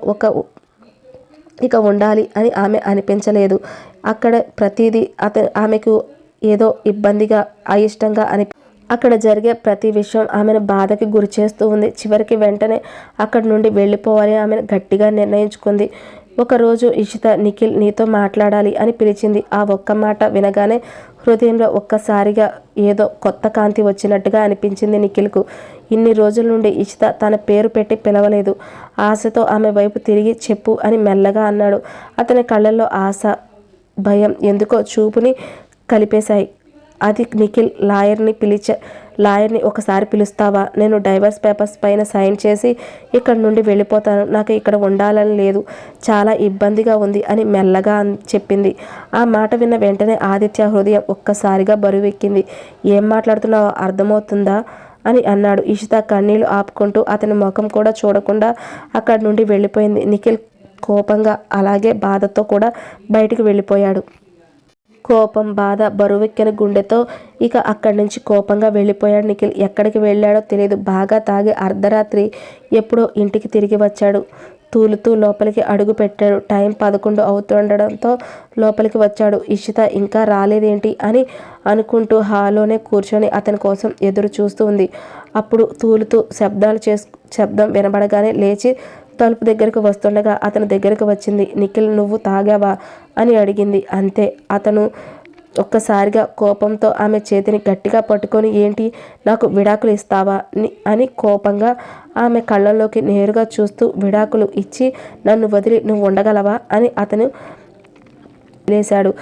ఇక ఉండాలి అని ఆమె అనిపించలేదు. అక్కడ ప్రతిదీ ఆమెకు ఏదో ఇబ్బందిగా, అయిష్టంగా అక్కడ జరిగే ప్రతి విషయం ఆమెను బాధకి గురి చేస్తూ ఉంది. చివరికి వెంటనే అక్కడి నుండి వెళ్ళిపోవాలి ఆమెను గట్టిగా నిర్ణయించుకుంది. ఒకరోజు ఇషిత నిఖిల్ నీతో మాట్లాడాలి అని పిలిచింది. ఆ ఒక్క మాట వినగానే హృదయంలో ఒక్కసారిగా ఏదో కొత్త కాంతి వచ్చినట్టుగా అనిపించింది నిఖిల్కు. ఇన్ని రోజుల నుండి ఇషిత తన పేరు పెట్టి పిలవలేదు. ఆశతో ఆమె వైపు తిరిగి చెప్పు అని మెల్లగా అన్నాడు. అతని కళ్ళల్లో ఆశ, భయం ఎందుకో చూపుని కలిపేశాయి. అది నిఖిల్. లాయర్ని ఒకసారి పిలుస్తావా? నేను డైవర్స్ పేపర్స్ పైన సైన్ చేసి ఇక్కడ నుండి వెళ్ళిపోతాను. నాకు ఇక్కడ ఉండాలని లేదు. చాలా ఇబ్బందిగా ఉంది అని మెల్లగా చెప్పింది. ఆ మాట విన్న వెంటనే ఆదిత్య హృదయం ఒక్కసారిగా బరువెక్కింది. ఏం మాట్లాడుతున్నావో అర్థమవుతుందా అని అన్నాడు. ఇషిత కన్నీళ్లు ఆపుకుంటూ అతని ముఖం కూడా చూడకుండా అక్కడి నుండి వెళ్ళిపోయింది. నిఖిల్ కోపంగా అలాగే బాధతో కూడా బయటికి వెళ్ళిపోయాడు. కోపం, బాధ బరువెక్కిన గుండెతో ఇక అక్కడి నుంచి కోపంగా వెళ్ళిపోయాడు నిఖిల్. ఎక్కడికి వెళ్ళాడో తెలియదు. బాగా తాగి అర్ధరాత్రి ఎప్పుడో ఇంటికి తిరిగి వచ్చాడు. తూలుతూ లోపలికి అడుగు పెట్టాడు. టైం 11 అవుతుండడంతో లోపలికి వచ్చాడు. ఇషిత ఇంకా రాలేదేంటి అని అనుకుంటూ హాల్లోనే కూర్చొని అతని కోసం ఎదురు చూస్తూ ఉంది. అప్పుడు తూలుతూ శబ్దం వినబడగానే లేచి తలుపు దగ్గరకు వస్తుండగా అతని దగ్గరకు వచ్చింది. నిఖిల్ నువ్వు తాగావా అని అడిగింది. అంతే. అతను ఒక్కసారిగా కోపంతో ఆమె చేతిని గట్టిగా పట్టుకొని ఏంటి నాకు విడాకులు ఇస్తావా అని కోపంగా ఆమె కళ్ళల్లోకి నేరుగా చూస్తూ విడాకులు ఇచ్చి నన్ను వదిలి నువ్వు ఉండగలవా అని అతను లేశాడు.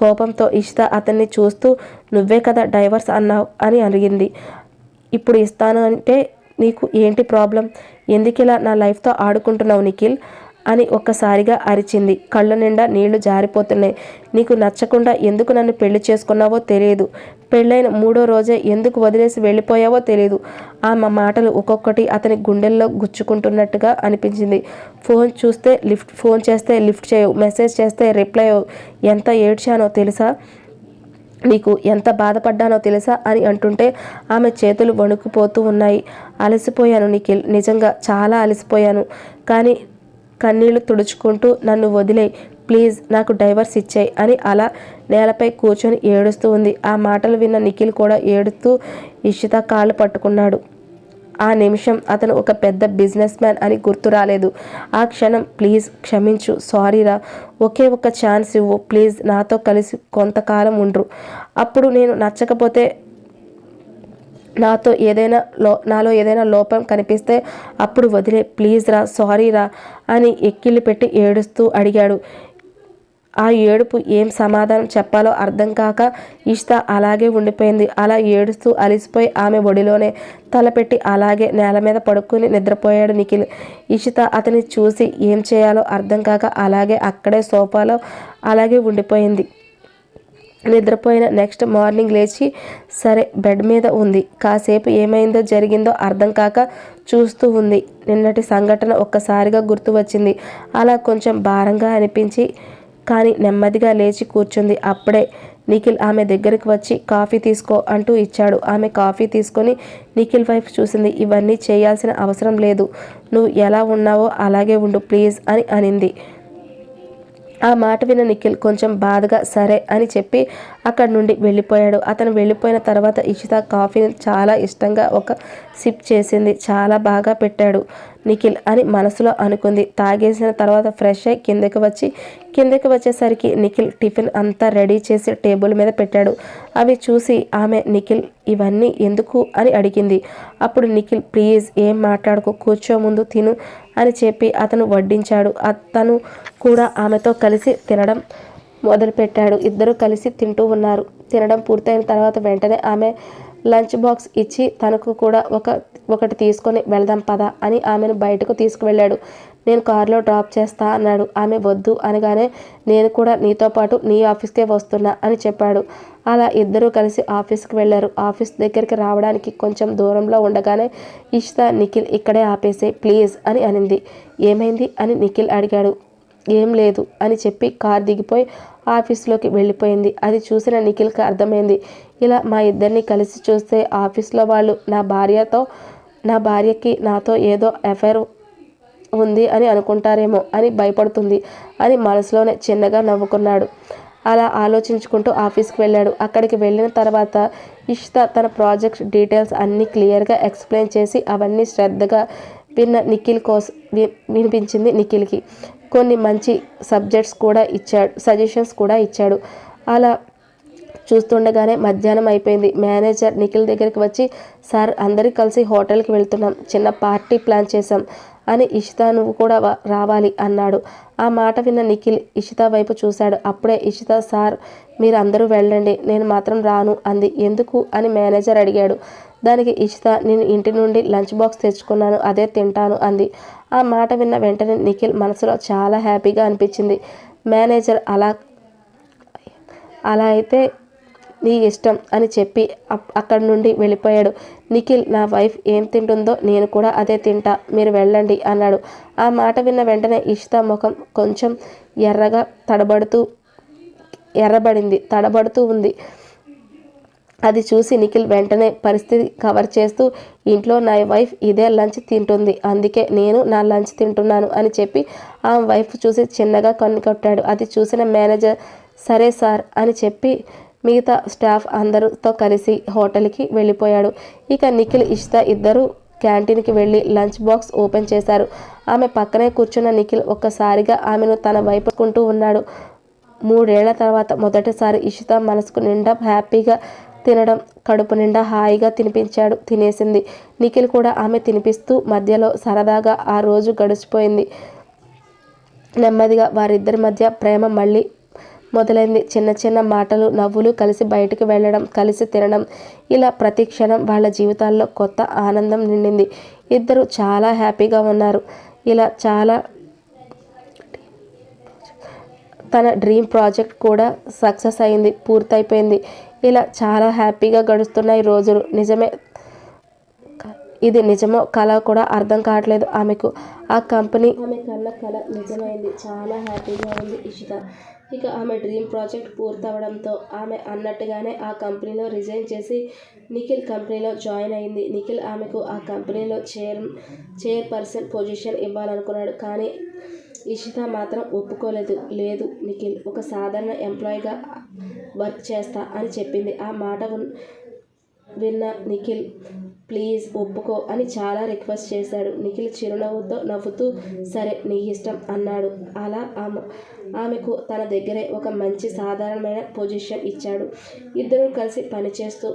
కోపంతో ఇషిత అతన్ని చూస్తూ నువ్వే కదా డైవర్స్ అన్నావు అని అడిగింది. ఇప్పుడు ఇస్తాను అంటే నీకు ఏంటి ప్రాబ్లం? ఎందుకిలా నా లైఫ్తో ఆడుకుంటున్నావు నిఖిల్ అని ఒక్కసారిగా అరిచింది. కళ్ళ నిండా నీళ్లు జారిపోతున్నాయి. నీకు నచ్చకుండా ఎందుకు నన్ను పెళ్లి చేసుకున్నావో తెలియదు. పెళ్ళైన 3వ రోజే ఎందుకు వదిలేసి వెళ్ళిపోయావో తెలియదు. ఆమె మాటలు ఒక్కొక్కటి అతని గుండెల్లో గుచ్చుకుంటున్నట్టుగా అనిపించింది. ఫోన్ చేస్తే లిఫ్ట్ చేయవు, మెసేజ్ చేస్తే రిప్లై అవ్వవు. ఎంత ఏడ్చానో తెలుసా, నీకు ఎంత బాధపడ్డానో తెలుసా అని అంటుంటే ఆమె చేతులు వణుకుపోతూ ఉన్నాయి. అలసిపోయాను నిఖిల్, నిజంగా చాలా అలసిపోయాను. కానీ కన్నీళ్లు తుడుచుకుంటూ నన్ను వదిలేయ్ ప్లీజ్, నాకు డైవర్స్ ఇచ్చేయ్ అని అలా నేలపై కూర్చొని ఏడుస్తూ ఉంది. ఆ మాటలు విన్న నిఖిల్ కూడా ఏడుస్తూ ఇషిత కాళ్ళు పట్టుకున్నాడు. ఆ నిమిషం అతను ఒక పెద్ద బిజినెస్ మ్యాన్ అని గుర్తు రాలేదు. ఆ క్షణం ప్లీజ్ క్షమించు, సారీరా, ఒకే ఒక్క ఛాన్స్ ఇవ్వు ప్లీజ్, నాతో కలిసి కొంతకాలం ఉండ్రు. అప్పుడు నేను నచ్చకపోతే నాలో ఏదైనా లోపం కనిపిస్తే అప్పుడు వదిలే ప్లీజ్ రా, సారీ రా అని ఎక్కిళ్ళు పెట్టి ఏడుస్తూ అడిగాడు. ఆ ఏడుపు ఏం సమాధానం చెప్పాలో అర్థం కాక ఇషిత అలాగే ఉండిపోయింది. అలా ఏడుస్తూ అలిసిపోయి ఆమె ఒడిలోనే తలపెట్టి అలాగే నేల మీద పడుకుని నిద్రపోయాడు నిఖిల్. ఇషిత అతని చూసి ఏం చేయాలో అర్థం కాక అలాగే అక్కడే సోఫాలో అలాగే ఉండిపోయింది. నిద్రపోయిన నెక్స్ట్ మార్నింగ్ లేచి సరే బెడ్ మీద ఉంది. కాసేపు ఏమైందో జరిగిందో అర్థం కాక చూస్తూ ఉంది. నిన్నటి సంఘటన ఒక్కసారిగా గుర్తు వచ్చింది. అలా కొంచెం భారంగా అనిపించి కానీ నెమ్మదిగా లేచి కూర్చుంది. అప్పుడే నిఖిల్ ఆమె దగ్గరికి వచ్చి కాఫీ తీసుకో అంటూ ఇచ్చాడు. ఆమె కాఫీ తీసుకొని నిఖిల్ వైపు చూసింది. ఇవన్నీ చేయాల్సిన అవసరం లేదు, నువ్వు ఎలా ఉన్నావో అలాగే ఉండు ప్లీజ్ అని అనింది. ఆ మాట విన్న నిఖిల్ కొంచెం బాధగా సరే అని చెప్పి అక్కడి నుండి వెళ్ళిపోయాడు. అతను వెళ్ళిపోయిన తర్వాత ఇషిత కాఫీని చాలా ఇష్టంగా ఒక సిప్ చేసింది. చాలా బాగా పెట్టాడు నిఖిల్ అని మనసులో అనుకుంది. తాగేసిన తర్వాత ఫ్రెష్ అయి కిందకి వచ్చేసరికి నిఖిల్ టిఫిన్ అంతా రెడీ చేసి టేబుల్ మీద పెట్టాడు. అవి చూసి ఆమె నిఖిల్ ఇవన్నీ ఎందుకు అని అడిగింది. అప్పుడు నిఖిల్ ప్లీజ్ ఏం మాట్లాడుకో, కూర్చో, ముందు తిను అని చెప్పి అతను వడ్డించాడు. అతను కూడా ఆమెతో కలిసి తినడం మొదలుపెట్టాడు. ఇద్దరు కలిసి తింటూ ఉన్నారు. తినడం పూర్తయిన తర్వాత వెంటనే ఆమె లంచ్ బాక్స్ ఇచ్చి తనకు కూడా ఒకటి తీసుకొని వెళ్దాం పదా అని ఆమెను బయటకు తీసుకువెళ్ళాడు. నేను కారులో డ్రాప్ చేస్తా అన్నాడు. ఆమె వద్దు అనగానే నేను కూడా నీతో పాటు నీ ఆఫీస్కే వస్తున్నా అని చెప్పాడు. అలా ఇద్దరూ కలిసి ఆఫీస్కి వెళ్ళారు. ఆఫీస్ దగ్గరికి రావడానికి కొంచెం దూరంలో ఉండగానే ఇషిత, నిఖిల్ ఇక్కడే ఆపేసే ప్లీజ్ అని అనింది. ఏమైంది అని నిఖిల్ అడిగాడు. ఏం లేదు అని చెప్పి కార్ దిగిపోయి ఆఫీస్లోకి వెళ్ళిపోయింది. అది చూసిన నిఖిల్కి అర్థమైంది. ఇలా మా ఇద్దరిని కలిసి చూస్తే ఆఫీస్లో వాళ్ళు నా భార్యకి నాతో ఏదో అఫైర్ ఉంది అని అనుకుంటారేమో అని భయపడుతుంది అని మనసులోనే చిన్నగా నవ్వుకున్నాడు. అలా ఆలోచించుకుంటూ ఆఫీస్కి వెళ్ళాడు. అక్కడికి వెళ్ళిన తర్వాత ఇషిత తన ప్రాజెక్ట్ డీటెయిల్స్ అన్నీ క్లియర్గా ఎక్స్ప్లెయిన్ చేసి అవన్నీ శ్రద్ధగా వినిపించింది నిఖిల్కి. కొన్ని మంచి సజెషన్స్ కూడా ఇచ్చాడు. అలా చూస్తుండగానే మధ్యాహ్నం అయిపోయింది. మేనేజర్ నిఖిల్ దగ్గరికి వచ్చి, సార్ అందరూ కలిసి హోటల్కి వెళ్తున్నాం, చిన్న పార్టీ ప్లాన్ చేశాం అని ఇషిత నువ్వు కూడా రావాలి అన్నాడు. ఆ మాట విన్న నిఖిల్ ఇషిత వైపు చూశాడు. అప్పుడే ఇషిత, సార్ మీరు అందరూ వెళ్ళండి, నేను మాత్రం రాను అంది. ఎందుకు అని మేనేజర్ అడిగాడు. దానికి ఇషిత, నేను ఇంటి నుండి లంచ్ బాక్స్ తెచ్చుకున్నాను, అదే తింటాను అంది. ఆ మాట విన్న వెంటనే నిఖిల్ మనసులో చాలా హ్యాపీగా అనిపించింది. మేనేజర్ అలా అయితే నీ ఇష్టం అని చెప్పి అక్కడి నుండి వెళ్ళిపోయాడు. నిఖిల్, నా వైఫ్ ఏం తింటుందో నేను కూడా అదే తింటా, మీరు వెళ్ళండి అన్నాడు. ఆ మాట విన్న వెంటనే ఇషిత ముఖం కొంచెం తడబడుతూ ఉంది. అది చూసి నిఖిల్ వెంటనే పరిస్థితి కవర్ చేస్తూ, ఇంట్లో నా వైఫ్ ఇదే లంచ్ తింటుంది, అందుకే నేను నా లంచ్ తింటున్నాను అని చెప్పి ఆ వైఫ్ చూసి చిన్నగా కన్ను కొట్టాడు. అది చూసిన మేనేజర్ సరే సార్ అని చెప్పి మిగతా స్టాఫ్ అందరితో కలిసి హోటల్కి వెళ్ళిపోయాడు. ఇక నిఖిల్, ఇషిత ఇద్దరు క్యాంటీన్కి వెళ్ళి లంచ్ బాక్స్ ఓపెన్ చేశారు. ఆమె పక్కనే కూర్చున్న నిఖిల్ ఒక్కసారిగా ఆమెను తన వైపుకుంటూ ఉన్నాడు. 3 ఏళ్ల తర్వాత మొదటిసారి ఇషిత మనసుకు నిండా హ్యాపీగా తినడం, కడుపు నిండా హాయిగా తినేసింది. నిఖిల్ కూడా ఆమె తినిపిస్తూ మధ్యలో సరదాగా ఆ రోజు గడిచిపోయింది. నెమ్మదిగా వారిద్దరి మధ్య ప్రేమ మళ్ళీ మొదలైంది. చిన్న చిన్న మాటలు, నవ్వులు, కలిసి బయటికి వెళ్ళడం, కలిసి తినడం, ఇలా ప్రతి క్షణం వాళ్ళ జీవితాల్లో కొత్త ఆనందం నిండింది. ఇద్దరు చాలా హ్యాపీగా ఉన్నారు. ఇలా తన డ్రీమ్ ప్రాజెక్ట్ కూడా సక్సెస్ అయింది, పూర్తయిపోయింది. ఇలా చాలా హ్యాపీగా గడుస్తున్నాయి రోజులు. ఇది నిజమో కళ కూడా అర్థం కావట్లేదు ఆమెకు. ఆ కంపెనీ ఆమె కన్న కళ నిజమైంది. చాలా హ్యాపీగా ఉంది ఇషిత. ఇక ఆమె డ్రీమ్ ప్రాజెక్ట్ పూర్తవడంతో ఆమె అన్నట్టుగానే ఆ కంపెనీలో రిజైన్ చేసి నిఖిల్ కంపెనీలో జాయిన్ అయింది. నిఖిల్ ఆమెకు ఆ కంపెనీలో చైర్పర్సన్ పొజిషన్ ఇవ్వాలనుకున్నాడు. కానీ ఇషిత మాత్రం ఒప్పుకోలేదు. లేదు నిఖిల్, ఒక సాధారణ ఎంప్లాయీగా వర్క్ చేస్తా అని చెప్పింది. ఆ మాట విన్న నిఖిల్, ప్లీజ్ ఒప్పుకో అని చాలా రిక్వెస్ట్ చేశాడు. నిఖిల్ చిరునవ్వుతో నవ్వుతూ సరే నీ ఇష్టం అన్నాడు. అలా ఆమెకు తన దగ్గరే ఒక మంచి సాధారణమైన పొజిషన్ ఇచ్చాడు. ఇద్దరూ కలిసి పనిచేస్తూ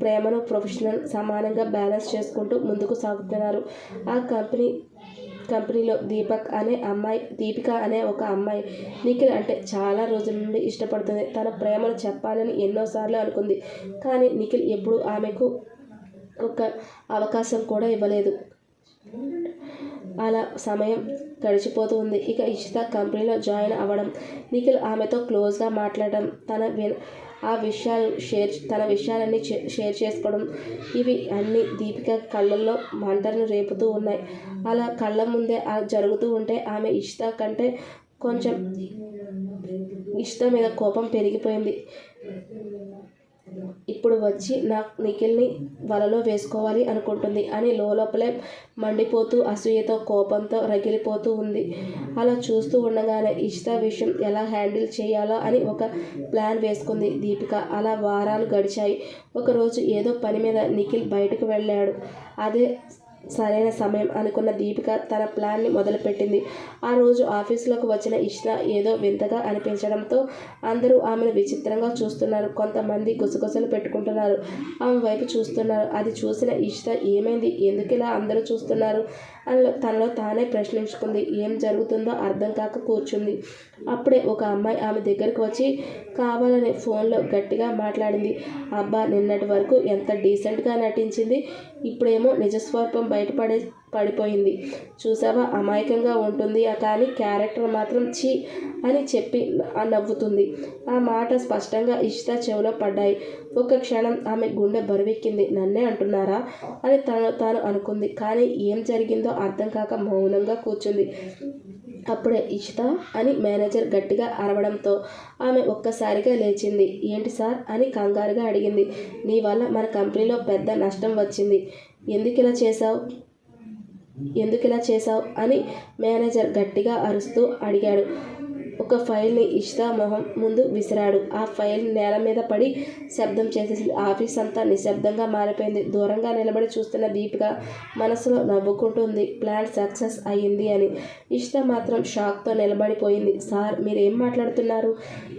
ప్రేమను ప్రొఫెషనల్ సమానంగా బ్యాలెన్స్ చేసుకుంటూ ముందుకు సాగుతున్నారు. ఆ కంపెనీలో దీపిక అనే ఒక అమ్మాయి నిఖిల్ అంటే చాలా రోజుల నుండి ఇష్టపడుతుంది. తన ప్రేమను చెప్పాలని ఎన్నోసార్లు అనుకుంది. కానీ నిఖిల్ ఎప్పుడూ ఆమెకు ఒక అవకాశం కూడా ఇవ్వలేదు. అలా సమయం గడిచిపోతూ ఉంది. ఇక ఇషిత కంపెనీలో జాయిన్ అవ్వడం, నిఖిల్ ఆమెతో క్లోజ్గా మాట్లాడడం, తన విషయాలన్నీ షేర్ చేసుకోవడం, ఇవి అన్నీ దీపిక కళ్ళల్లో మంటలను రేపుతూ ఉన్నాయి. అలా కళ్ళ ముందే జరుగుతూ ఉంటే ఆమె ఇషిత మీద కోపం పెరిగిపోయింది. ఇప్పుడు వచ్చి నిఖిల్ని వలలో వేసుకోవాలి అనుకుంటుంది అని లోపలే మండిపోతూ, అసూయతో, కోపంతో రగిలిపోతూ ఉంది. అలా చూస్తూ ఉండగానే ఇషిత విషయం ఎలా హ్యాండిల్ చేయాలో అని ఒక ప్లాన్ వేసుకుంది దీపిక. అలా వారాలు గడిచాయి. ఒకరోజు ఏదో పని మీద నిఖిల్ బయటకు వెళ్ళాడు. సరైన సమయం అనుకున్న దీపిక తన ప్లాన్ని మొదలుపెట్టింది. ఆ రోజు ఆఫీసులోకి వచ్చిన ఇష్తా ఏదో వింతగా అనిపించడంతో అందరూ ఆమెను విచిత్రంగా చూస్తున్నారు. కొంతమంది గుసగుసలు పెట్టుకుంటున్నారు. ఆమె వైపు చూస్తున్నారు. అది చూసిన ఇష్తా ఏమైంది, ఎందుకిలా అందరూ చూస్తున్నారు అని తనలో తానే ప్రశ్నించుకుంది. ఏం జరుగుతుందో అర్థం కాక కూర్చుంది. అప్పుడే ఒక అమ్మాయి ఆమె దగ్గరకు వచ్చి కావాలని ఫోన్లో గట్టిగా మాట్లాడింది. అబ్బా, నిన్నటి వరకు ఎంత డీసెంట్గా నటించింది, ఇప్పుడేమో నిజస్వరూపం పడిపోయింది. చూసావా, అమాయకంగా ఉంటుంది కానీ క్యారెక్టర్ మాత్రం ఛీ అని చెప్పి నవ్వుతుంది. ఆ మాట స్పష్టంగా ఇష్తా చెవిలో పడ్డాయి. ఒక్క క్షణం ఆమె గుండె బరువెక్కింది. నన్నే అంటున్నారా అని తాను అనుకుంది. కానీ ఏం జరిగిందో అర్థం కాక మౌనంగా కూర్చుంది. అప్పుడే ఇష్తా అని మేనేజర్ గట్టిగా అరవడంతో ఆమె ఒక్కసారిగా లేచింది. ఏంటి సార్ అని కంగారుగా అడిగింది. నీ వల్ల మన కంపెనీలో పెద్ద నష్టం వచ్చింది, ఎందుకిలా చేశావు అని మేనేజర్ గట్టిగా అరుస్తూ అడిగాడు. ఒక ఫైల్ని ఇష్తా మొహం ముందు విసిరాడు. ఆ ఫైల్ నేల మీద పడి శబ్దం చేసేసింది. ఆఫీస్ అంతా నిశ్శబ్దంగా మారిపోయింది. దూరంగా నిలబడి చూస్తున్న దీపిక మనసులో నవ్వుకుంటుంది, ప్లాన్ సక్సెస్ అయ్యింది అని. ఇష్తా మాత్రం షాక్తో నిలబడిపోయింది. సార్, మీరేం మాట్లాడుతున్నారు,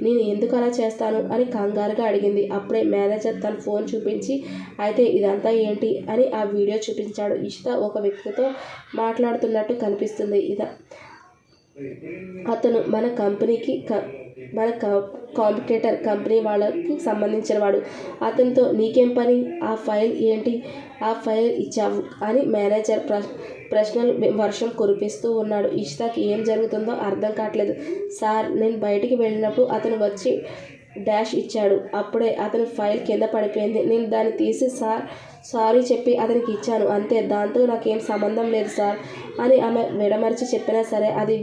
నేను ఎందుకు అలా చేస్తాను అని కంగారుగా అడిగింది. అప్పుడే మేనేజర్ తన ఫోన్ చూపించి అయితే ఇదంతా ఏంటి అని ఆ వీడియో చూపించాడు. ఇష్తా ఒక వ్యక్తితో మాట్లాడుతున్నట్టు కనిపిస్తుంది. అతను మన కంపెనీకి కాంపిటేటర్ కంపెనీ వాళ్ళకి సంబంధించిన వాడు. అతనితో నీకేం పని, ఆ ఫైల్ ఏంటి, ఆ ఫైల్ ఇచ్చావు అని మేనేజర్ ప్రశ్నలు వర్షం కురిపిస్తూ ఉన్నాడు. ఇష్తాకి ఏం జరుగుతుందో అర్థం కావట్లేదు. సార్, నేను బయటికి వెళ్ళినప్పుడు అతను వచ్చి డాష్ ఇచ్చాడు. అప్పుడే అతని ఫైల్ కింద పడిపోయింది. నేను దాన్ని తీసి సారీ చెప్పి అతనికి ఇచ్చాను అంతే, దాంతో నాకేం సంబంధం లేదు సార్ అని ఆమె విడమర్చి చెప్పినా సరే అది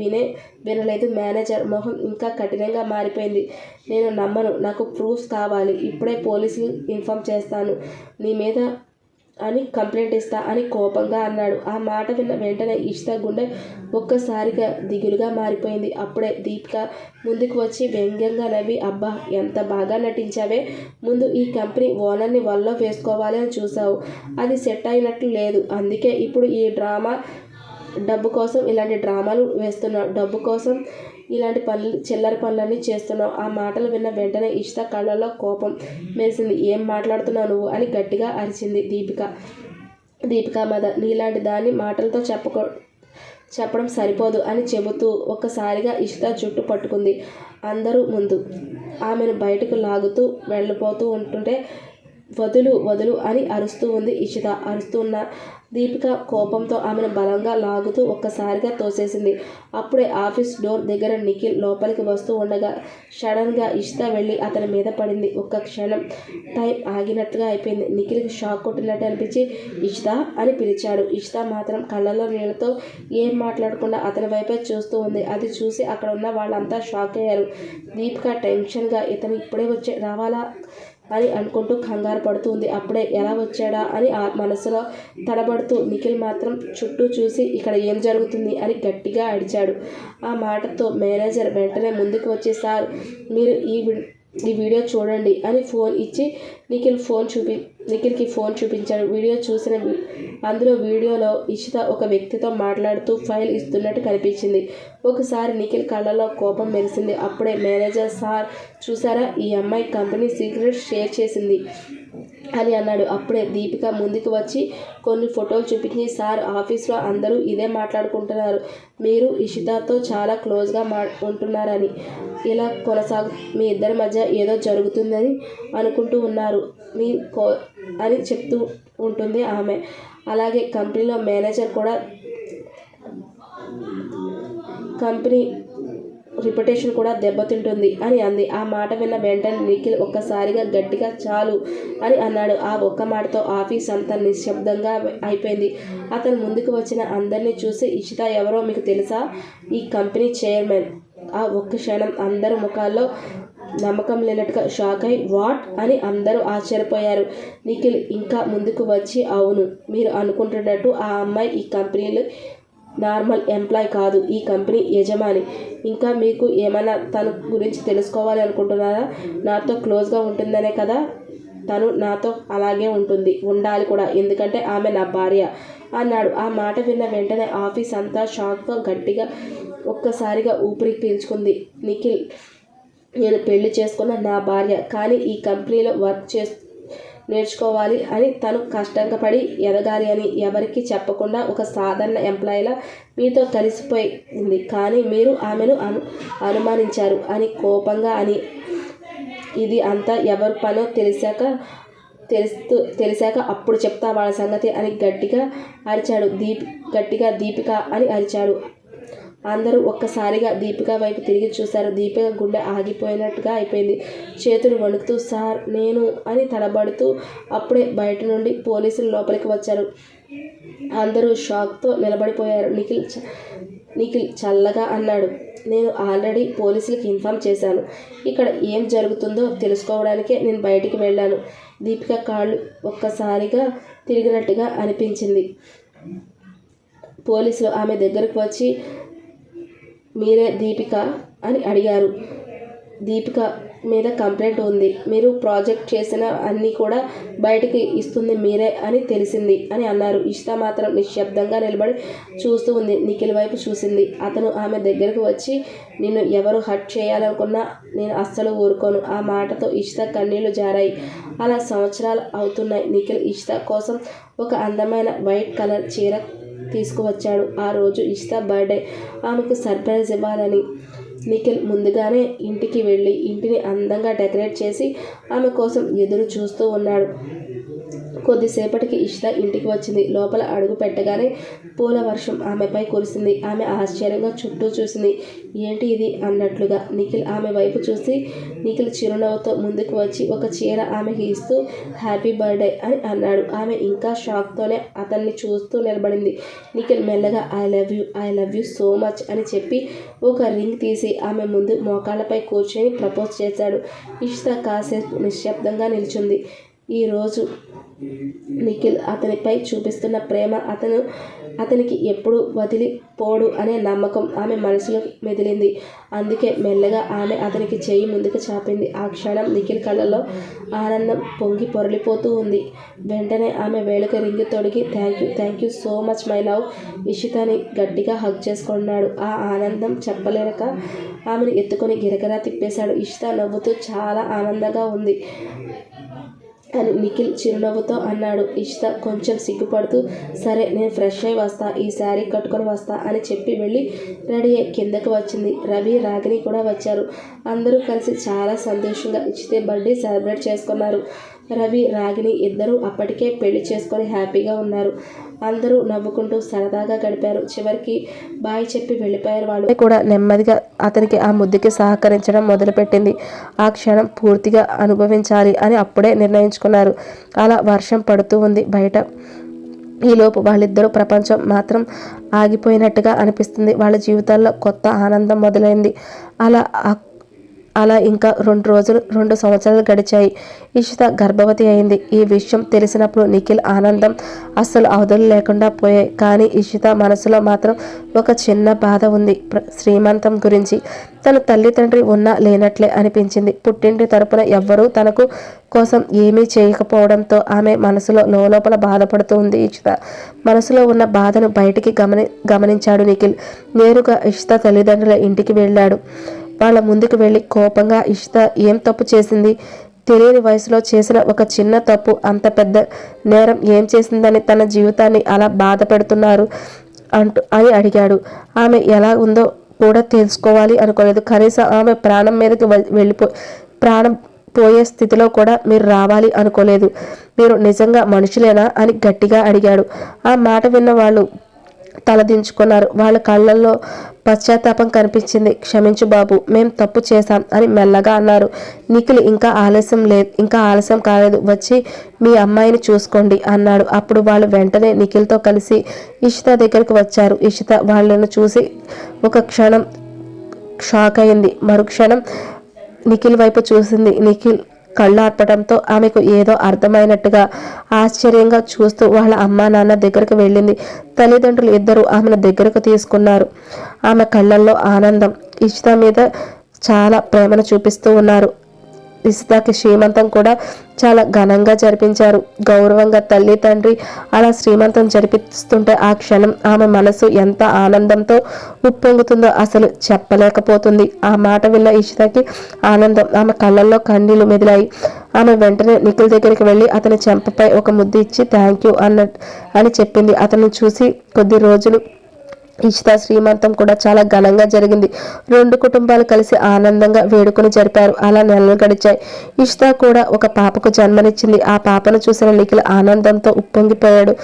వినలేదు. మేనేజర్ మొహం ఇంకా కఠినంగా మారిపోయింది. నేను నమ్మను, నాకు ప్రూఫ్స్ కావాలి, ఇప్పుడే పోలీసులు ఇన్ఫార్మ్ చేస్తాను నీ మీద అని కంప్లైంట్ ఇస్తా అని కోపంగా అన్నాడు. ఆ మాట విన్న వెంటనే ఇష్తా గుండె ఒక్కసారిగా దిగులుగా మారిపోయింది. అప్పుడే దీపిక ముందుకు వచ్చి వ్యంగ్యంగా నవ్వి, అబ్బా, ఎంత బాగా నటించావే, ముందు ఈ కంపెనీ ఓనర్ని వల్లో వేసుకోవాలి అని చూసావు, అది సెట్ అయినట్లు లేదు, అందుకే ఇప్పుడు ఈ డబ్బు కోసం ఇలాంటి డ్రామాలు వేస్తున్నావు, డబ్బు కోసం ఇలాంటి చిల్లర పనులన్నీ చేస్తున్నావు. ఆ మాటలు విన్న వెంటనే ఇష్తా కళ్ళల్లో కోపం మెరిసింది. ఏం మాట్లాడుతున్నావు నువ్వు అని గట్టిగా అరిచింది దీపిక మీద. నీలాంటి దాన్ని మాటలతో చెప్పడం సరిపోదు అని చెబుతూ ఒక్కసారిగా ఇష్తా జుట్టు పట్టుకుంది. అందరూ ముందు ఆమెను బయటకు లాగుతూ వెళ్ళిపోతూ ఉంటుంటే వదులు అని అరుస్తూ ఉంది ఇషిత. అరుస్తున్న దీపిక కోపంతో ఆమెను బలంగా లాగుతూ ఒక్కసారిగా తోసేసింది. అప్పుడే ఆఫీస్ డోర్ దగ్గర నిఖిల్ లోపలికి వస్తూ ఉండగా సడన్గా ఇషిత వెళ్ళి అతని మీద పడింది. ఒక్క క్షణం టైం ఆగినట్టుగా అయిపోయింది. నిఖిల్కి షాక్ కొట్టినట్టు అనిపించి ఇషిత అని పిలిచాడు. ఇషిత మాత్రం కళ్ళలో నీళ్ళతో ఏం మాట్లాడకుండా అతని వైపే చూస్తూ ఉంది. అది చూసి అక్కడ ఉన్న వాళ్ళంతా షాక్ అయ్యారు. దీపిక టెన్షన్గా ఇతను ఇప్పుడే రావాలా అని అనుకుంటూ కంగారు పడుతుంది. అప్పుడే ఎలా వచ్చాడా అని మనసులో తడబడుతూ నిఖిల్ మాత్రం చుట్టూ చూసి ఇక్కడ ఏం జరుగుతుంది అని గట్టిగా అడిచాడు. ఆ మాటతో మేనేజర్ వెంటనే ముందుకు వచ్చి, సార్, మీరు ఈ వీడియో చూడండి అని ఫోన్ ఇచ్చి నిఖిల్కి ఫోన్ చూపించాడు. అందులో వీడియోలో ఇషిత ఒక వ్యక్తితో మాట్లాడుతూ ఫైల్ ఇస్తున్నట్టు కనిపించింది. ఒకసారి నిఖిల్ కళ్ళలో కోపం మెరిసింది. అప్పుడే మేనేజర్, సార్ చూసారా, ఈ అమ్మాయి కంపెనీ సీక్రెట్ షేర్ చేసింది అని అన్నాడు. అప్పుడే దీపిక ముందుకు వచ్చి కొన్ని ఫోటోలు చూపించి, సార్, ఆఫీస్లో అందరూ ఇదే మాట్లాడుకుంటున్నారు, మీరు ఇషితతో చాలా క్లోజ్గా ఉంటున్నారని, ఇలా మీ ఇద్దరి మధ్య ఏదో జరుగుతుందని అనుకుంటూ ఉన్నారు అని చెప్తూ ఉంటుంది ఆమె. అలాగే కంపెనీలో మేనేజర్ కూడా కంపెనీ రిప్యుటేషన్ కూడా దెబ్బతింటుంది అని అంది. ఆ మాట విన్న వెంటనే నిఖిల్ ఒక్కసారిగా గట్టిగా చాలు అని అన్నాడు. ఆ ఒక్క మాటతో ఆఫీస్ అంతా నిశ్శబ్దంగా అయిపోయింది. అతను ముందుకు వచ్చిన అందరినీ చూసి, ఇషిత ఎవరో మీకు తెలుసా, ఈ కంపెనీ చైర్మన్. ఆ ఒక్క క్షణం అందరి ముఖాల్లో నమ్మకం లేనట్టుగా షాక్ అయి వాట్ అని అందరూ ఆశ్చర్యపోయారు. నిఖిల్ ఇంకా ముందుకు వచ్చి, అవును, మీరు అనుకుంటున్నట్టు ఆ అమ్మాయి ఈ కంపెనీలో నార్మల్ ఎంప్లాయ్ కాదు, ఈ కంపెనీ యజమాని. ఇంకా మీకు ఏమైనా తన గురించి తెలుసుకోవాలి అనుకుంటున్నారా, నాతో క్లోజ్గా ఉంటుందనే కదా తను నాతో అలాగే ఉండాలి కూడా, ఎందుకంటే ఆమె నా భార్య అన్నాడు. ఆ మాట విన్న వెంటనే ఆఫీస్ అంతా షాక్తో గట్టిగా ఒక్కసారిగా ఊపిరి పీల్చుకుంది. నిఖిల్, నేను పెళ్లి చేసుకున్న నా భార్య, కానీ ఈ కంపెనీలో వర్క్ నేర్చుకోవాలి అని, తను కష్టంగా పడి ఎదగాలి అని ఎవరికి చెప్పకుండా ఒక సాధారణ ఎంప్లాయీలా మీతో కలిసిపోయింది, కానీ మీరు ఆమెను అనుమానించారు అని కోపంగా అని, ఇది అంతా ఎవరి పనో తెలిసాక అప్పుడు చెప్తా వాళ్ళ సంగతి అని గట్టిగా అరిచాడు. దీపిక అని అరిచాడు. అందరూ ఒక్కసారిగా దీపిక వైపు తిరిగి చూశారు. దీపిక గుండె ఆగిపోయినట్టుగా అయిపోయింది. చేతులు వణుకుతూ సార్ నేను అని తడబడుతూ అప్పుడే బయట నుండి పోలీసులు లోపలికి వచ్చారు. అందరూ షాక్తో నిలబడిపోయారు. నిఖిల్ చల్లగా అన్నాడు, నేను ఆల్రెడీ పోలీసులకు ఇన్ఫామ్ చేశాను. ఇక్కడ ఏం జరుగుతుందో తెలుసుకోవడానికే నేను బయటికి వెళ్ళాను. దీపిక కాళ్ళు ఒక్కసారిగా తిరిగినట్టుగా అనిపించింది. పోలీసులు ఆమె దగ్గరకు వచ్చి మీరే దీపిక అని అడిగారు. దీపిక మీద కంప్లైంట్ ఉంది, మీరు ప్రాజెక్ట్ చేసిన అన్నీ కూడా బయటికి ఇస్తుంది మీరే అని తెలిసింది అని అన్నారు. ఇష్ట మాత్రం నిశ్శబ్దంగా నిలబడి చూస్తూ ఉంది. నిఖిల్ వైపు చూసింది. అతను ఆమె దగ్గరకు వచ్చి, నిన్ను ఎవరు హర్ట్ చేయాలనుకున్నా నేను అస్సలు ఊరుకోను. ఆ మాటతో ఇష్ట కన్నీళ్లు జారాయి. అలా సంవత్సరాలు అవుతున్నాయి. నిఖిల్ ఇష్ట కోసం ఒక అందమైన వైట్ కలర్ చీర తీసుకువచ్చాడు. ఆ రోజు ఇష్ట బర్త్డే, ఆమెకు సర్ప్రైజ్ ఇవ్వాలని నిఖిల్ ముందుగానే ఇంటికి వెళ్ళి ఇంటిని అందంగా డెకరేట్ చేసి ఆమె కోసం ఎదురు చూస్తూ ఉన్నాడు. కొద్దిసేపటికి ఇష్ట ఇంటికి వచ్చింది. లోపల అడుగు పెట్టగానే పూల వర్షం ఆమెపై కురిసింది. ఆమె ఆశ్చర్యంగా చుట్టూ చూసింది. ఏంటి ఇది అన్నట్లుగా. నిఖిల్ ఆమె వైపు చూసి, నిఖిల్ చిరునవ్వుతో ముందుకు వచ్చి ఒక చీర ఆమెకి ఇస్తూ హ్యాపీ బర్త్డే అని అన్నాడు. ఆమె ఇంకా షాక్తోనే అతన్ని చూస్తూ నిలబడింది. నిఖిల్ మెల్లగా I love you so much అని చెప్పి ఒక రింగ్ తీసి ఆమె ముందు మోకాళ్ళపై కూర్చొని ప్రపోజ్ చేశాడు. ఇష్ట కాసేపు నిశ్శబ్దంగా నిల్చుంది. ఈరోజు నిఖిల్ అతనిపై చూపిస్తున్న ప్రేమ అతనికి ఎప్పుడు వదిలిపోడు అనే నమ్మకం ఆమె మనసులో మెదిలింది. అందుకే మెల్లగా ఆమె అతనికి చేయి ముందుకు చాపింది. ఆ క్షణం నిఖిల్ కళ్ళలో ఆనందం పొంగి పొరలిపోతూ ఉంది. వెంటనే ఆమె వేళకు రింగు తొడిగి thank you so much my love ఇషితని గట్టిగా హగ్ చేసుకున్నాడు. ఆ ఆనందం చెప్పలేక ఆమెను ఎత్తుకొని గిరగిరా తిప్పేశాడు. ఇషిత నవ్వుతూ చాలా ఆనందంగా ఉంది అని నిఖిల్ చిరునవ్వుతో అన్నాడు. ఇషిత కొంచెం సిగ్గుపడుతూ సరే నేను ఫ్రెష్ అయి వస్తా, ఈ శారీ కట్టుకొని వస్తా అని చెప్పి వెళ్ళి రెడీ అయ్యి కిందకు వచ్చింది. రవి రాగిని కూడా వచ్చారు. అందరూ కలిసి చాలా సంతోషంగా ఇషిత బర్త్డే సెలబ్రేట్ చేసుకున్నారు. రవి రాగిని ఇద్దరూ అప్పటికే పెళ్లి చేసుకొని హ్యాపీగా ఉన్నారు. అందరూ నవ్వుకుంటూ సరదాగా గడిపారు. చివరికి బాయ్ చెప్పి వెళ్ళిపోయారు. వాళ్ళు కూడా నెమ్మదిగా అతనికి ఆ ముద్దుకి సహకరించడం మొదలుపెట్టింది. ఆ క్షణం పూర్తిగా అనుభవించాలి అని అప్పుడే నిర్ణయించుకున్నారు. అలా వర్షం పడుతూ ఉంది బయట. ఈలోపు వాళ్ళిద్దరూ ప్రపంచం మాత్రం ఆగిపోయినట్టుగా అనిపిస్తుంది. వాళ్ళ జీవితాల్లో కొత్త ఆనందం మొదలైంది. అలా ఇంకా 2 సంవత్సరాలు గడిచాయి. ఇషిత గర్భవతి అయింది. ఈ విషయం తెలిసినప్పుడు నిఖిల్ ఆనందం అస్సలు అవధులు లేకుండా పోయాయి. కానీ ఇషిత మనసులో మాత్రం ఒక చిన్న బాధ ఉంది. శ్రీమంతం గురించి. తన తల్లిదండ్రి ఉన్నా లేనట్లే అనిపించింది. పుట్టింటి తరపున ఎవ్వరూ తనకు కోసం ఏమీ చేయకపోవడంతో ఆమె మనసులో లోపల బాధపడుతూ ఉంది. ఇషిత మనసులో ఉన్న బాధను బయటికి గమనించాడు నిఖిల్. నేరుగా ఇషిత తల్లిదండ్రుల ఇంటికి వెళ్ళాడు. వాళ్ళ ముందుకు వెళ్ళి కోపంగా ఇషిత ఏం తప్పు చేసింది? తెలియని వయసులో చేసిన ఒక చిన్న తప్పు అంత పెద్ద నేరం ఏం చేసిందని తన జీవితాన్ని అలా బాధ పెడుతున్నారు అని అడిగాడు. ఆమె ఎలా ఉందో కూడా తెలుసుకోవాలి అనుకోలేదు. కనీసం ఆమె ప్రాణం మీదకి ప్రాణం పోయే స్థితిలో కూడా మీరు రావాలి అనుకోలేదు. మీరు నిజంగా మనుషులేనా అని గట్టిగా అడిగాడు. ఆ మాట విన్న వాళ్ళు తలదించుకున్నారు. వాళ్ళ కళ్ళల్లో పశ్చాత్తాపం కనిపించింది. క్షమించు బాబు, మేం తప్పు చేశాం అని మెల్లగా అన్నారు. నిఖిల్ ఇంకా ఆలస్యం కాలేదు, వచ్చి మీ అమ్మాయిని చూసుకోండి అన్నాడు. అప్పుడు వాళ్ళు వెంటనే నిఖిల్తో కలిసి ఇషిత దగ్గరకు వచ్చారు. ఇషిత వాళ్ళను చూసి ఒక క్షణం షాక్ అయింది. మరుక్షణం నిఖిల్ వైపు చూసింది. నిఖిల్ కళ్ళార్పడంతో ఆమెకు ఏదో అర్థమైనట్టుగా ఆశ్చర్యంగా చూస్తూ వాళ్ళ అమ్మా నాన్న దగ్గరకు వెళ్ళింది. తల్లిదండ్రులు ఇద్దరు ఆమెను దగ్గరకు తీసుకున్నారు. ఆమె కళ్ళల్లో ఆనందం, ఇషిత మీద చాలా ప్రేమను చూపిస్తూ ఉన్నారు. ఇషితాకి శ్రీమంతం కూడా చాలా ఘనంగా జరిపించారు. గౌరవంగా తల్లి తండ్రి అలా శ్రీమంతం జరిపిస్తుంటే ఆ క్షణం ఆమె మనసు ఎంత ఆనందంతో ఉప్పొంగుతుందో అసలు చెప్పలేకపోతుంది. ఆ మాట విన్న ఇషితాకి ఆనందం, ఆమె కళ్ళల్లో కన్నీళ్లు మెదిలాయి. ఆమె వెంటనే నిఖిల్ దగ్గరికి వెళ్ళి అతని చెంపపై ఒక ముద్దు ఇచ్చి థ్యాంక్ యూ అని చెప్పింది. అతన్ని చూసి కొద్ది రోజులు ఇషితా శ్రీమంతం కూడా చాలా ఘనంగా జరిగింది. 2 కుటుంబాలు కలిసి ఆనందంగా వేడుకలు జరిపారు. అలా నెలలు గడిచాయి. ఇషితా కూడా ఒక పాపకు జన్మనిచ్చింది. ఆ పాపను చూసిన నిఖిల్ ఆనందంతో ఉప్పొంగిపోయాడు.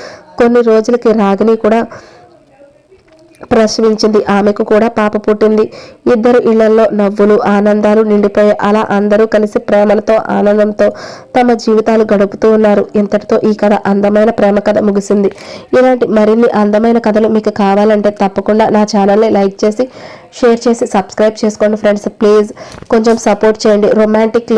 కొన్ని రోజులకి రాగిని కూడా ప్రసవించింది. ఆమెకు కూడా పాప పుట్టింది. ఇద్దరు ఇళ్లలో నవ్వులు ఆనందాలు నిండిపోయాయి. అలా అందరూ కలిసి ప్రేమలతో ఆనందంతో తమ జీవితాలు గడుపుతూ ఉన్నారు. ఇంతటితో ఈ కథ అందమైన ప్రేమ కథ ముగిసింది. ఇలాంటి మరిన్ని అందమైన కథలు మీకు కావాలంటే తప్పకుండా నా ఛానల్ని లైక్ చేసి షేర్ చేసి సబ్స్క్రైబ్ చేసుకోండి ఫ్రెండ్స్. ప్లీజ్ కొంచెం సపోర్ట్ చేయండి. రొమాంటిక్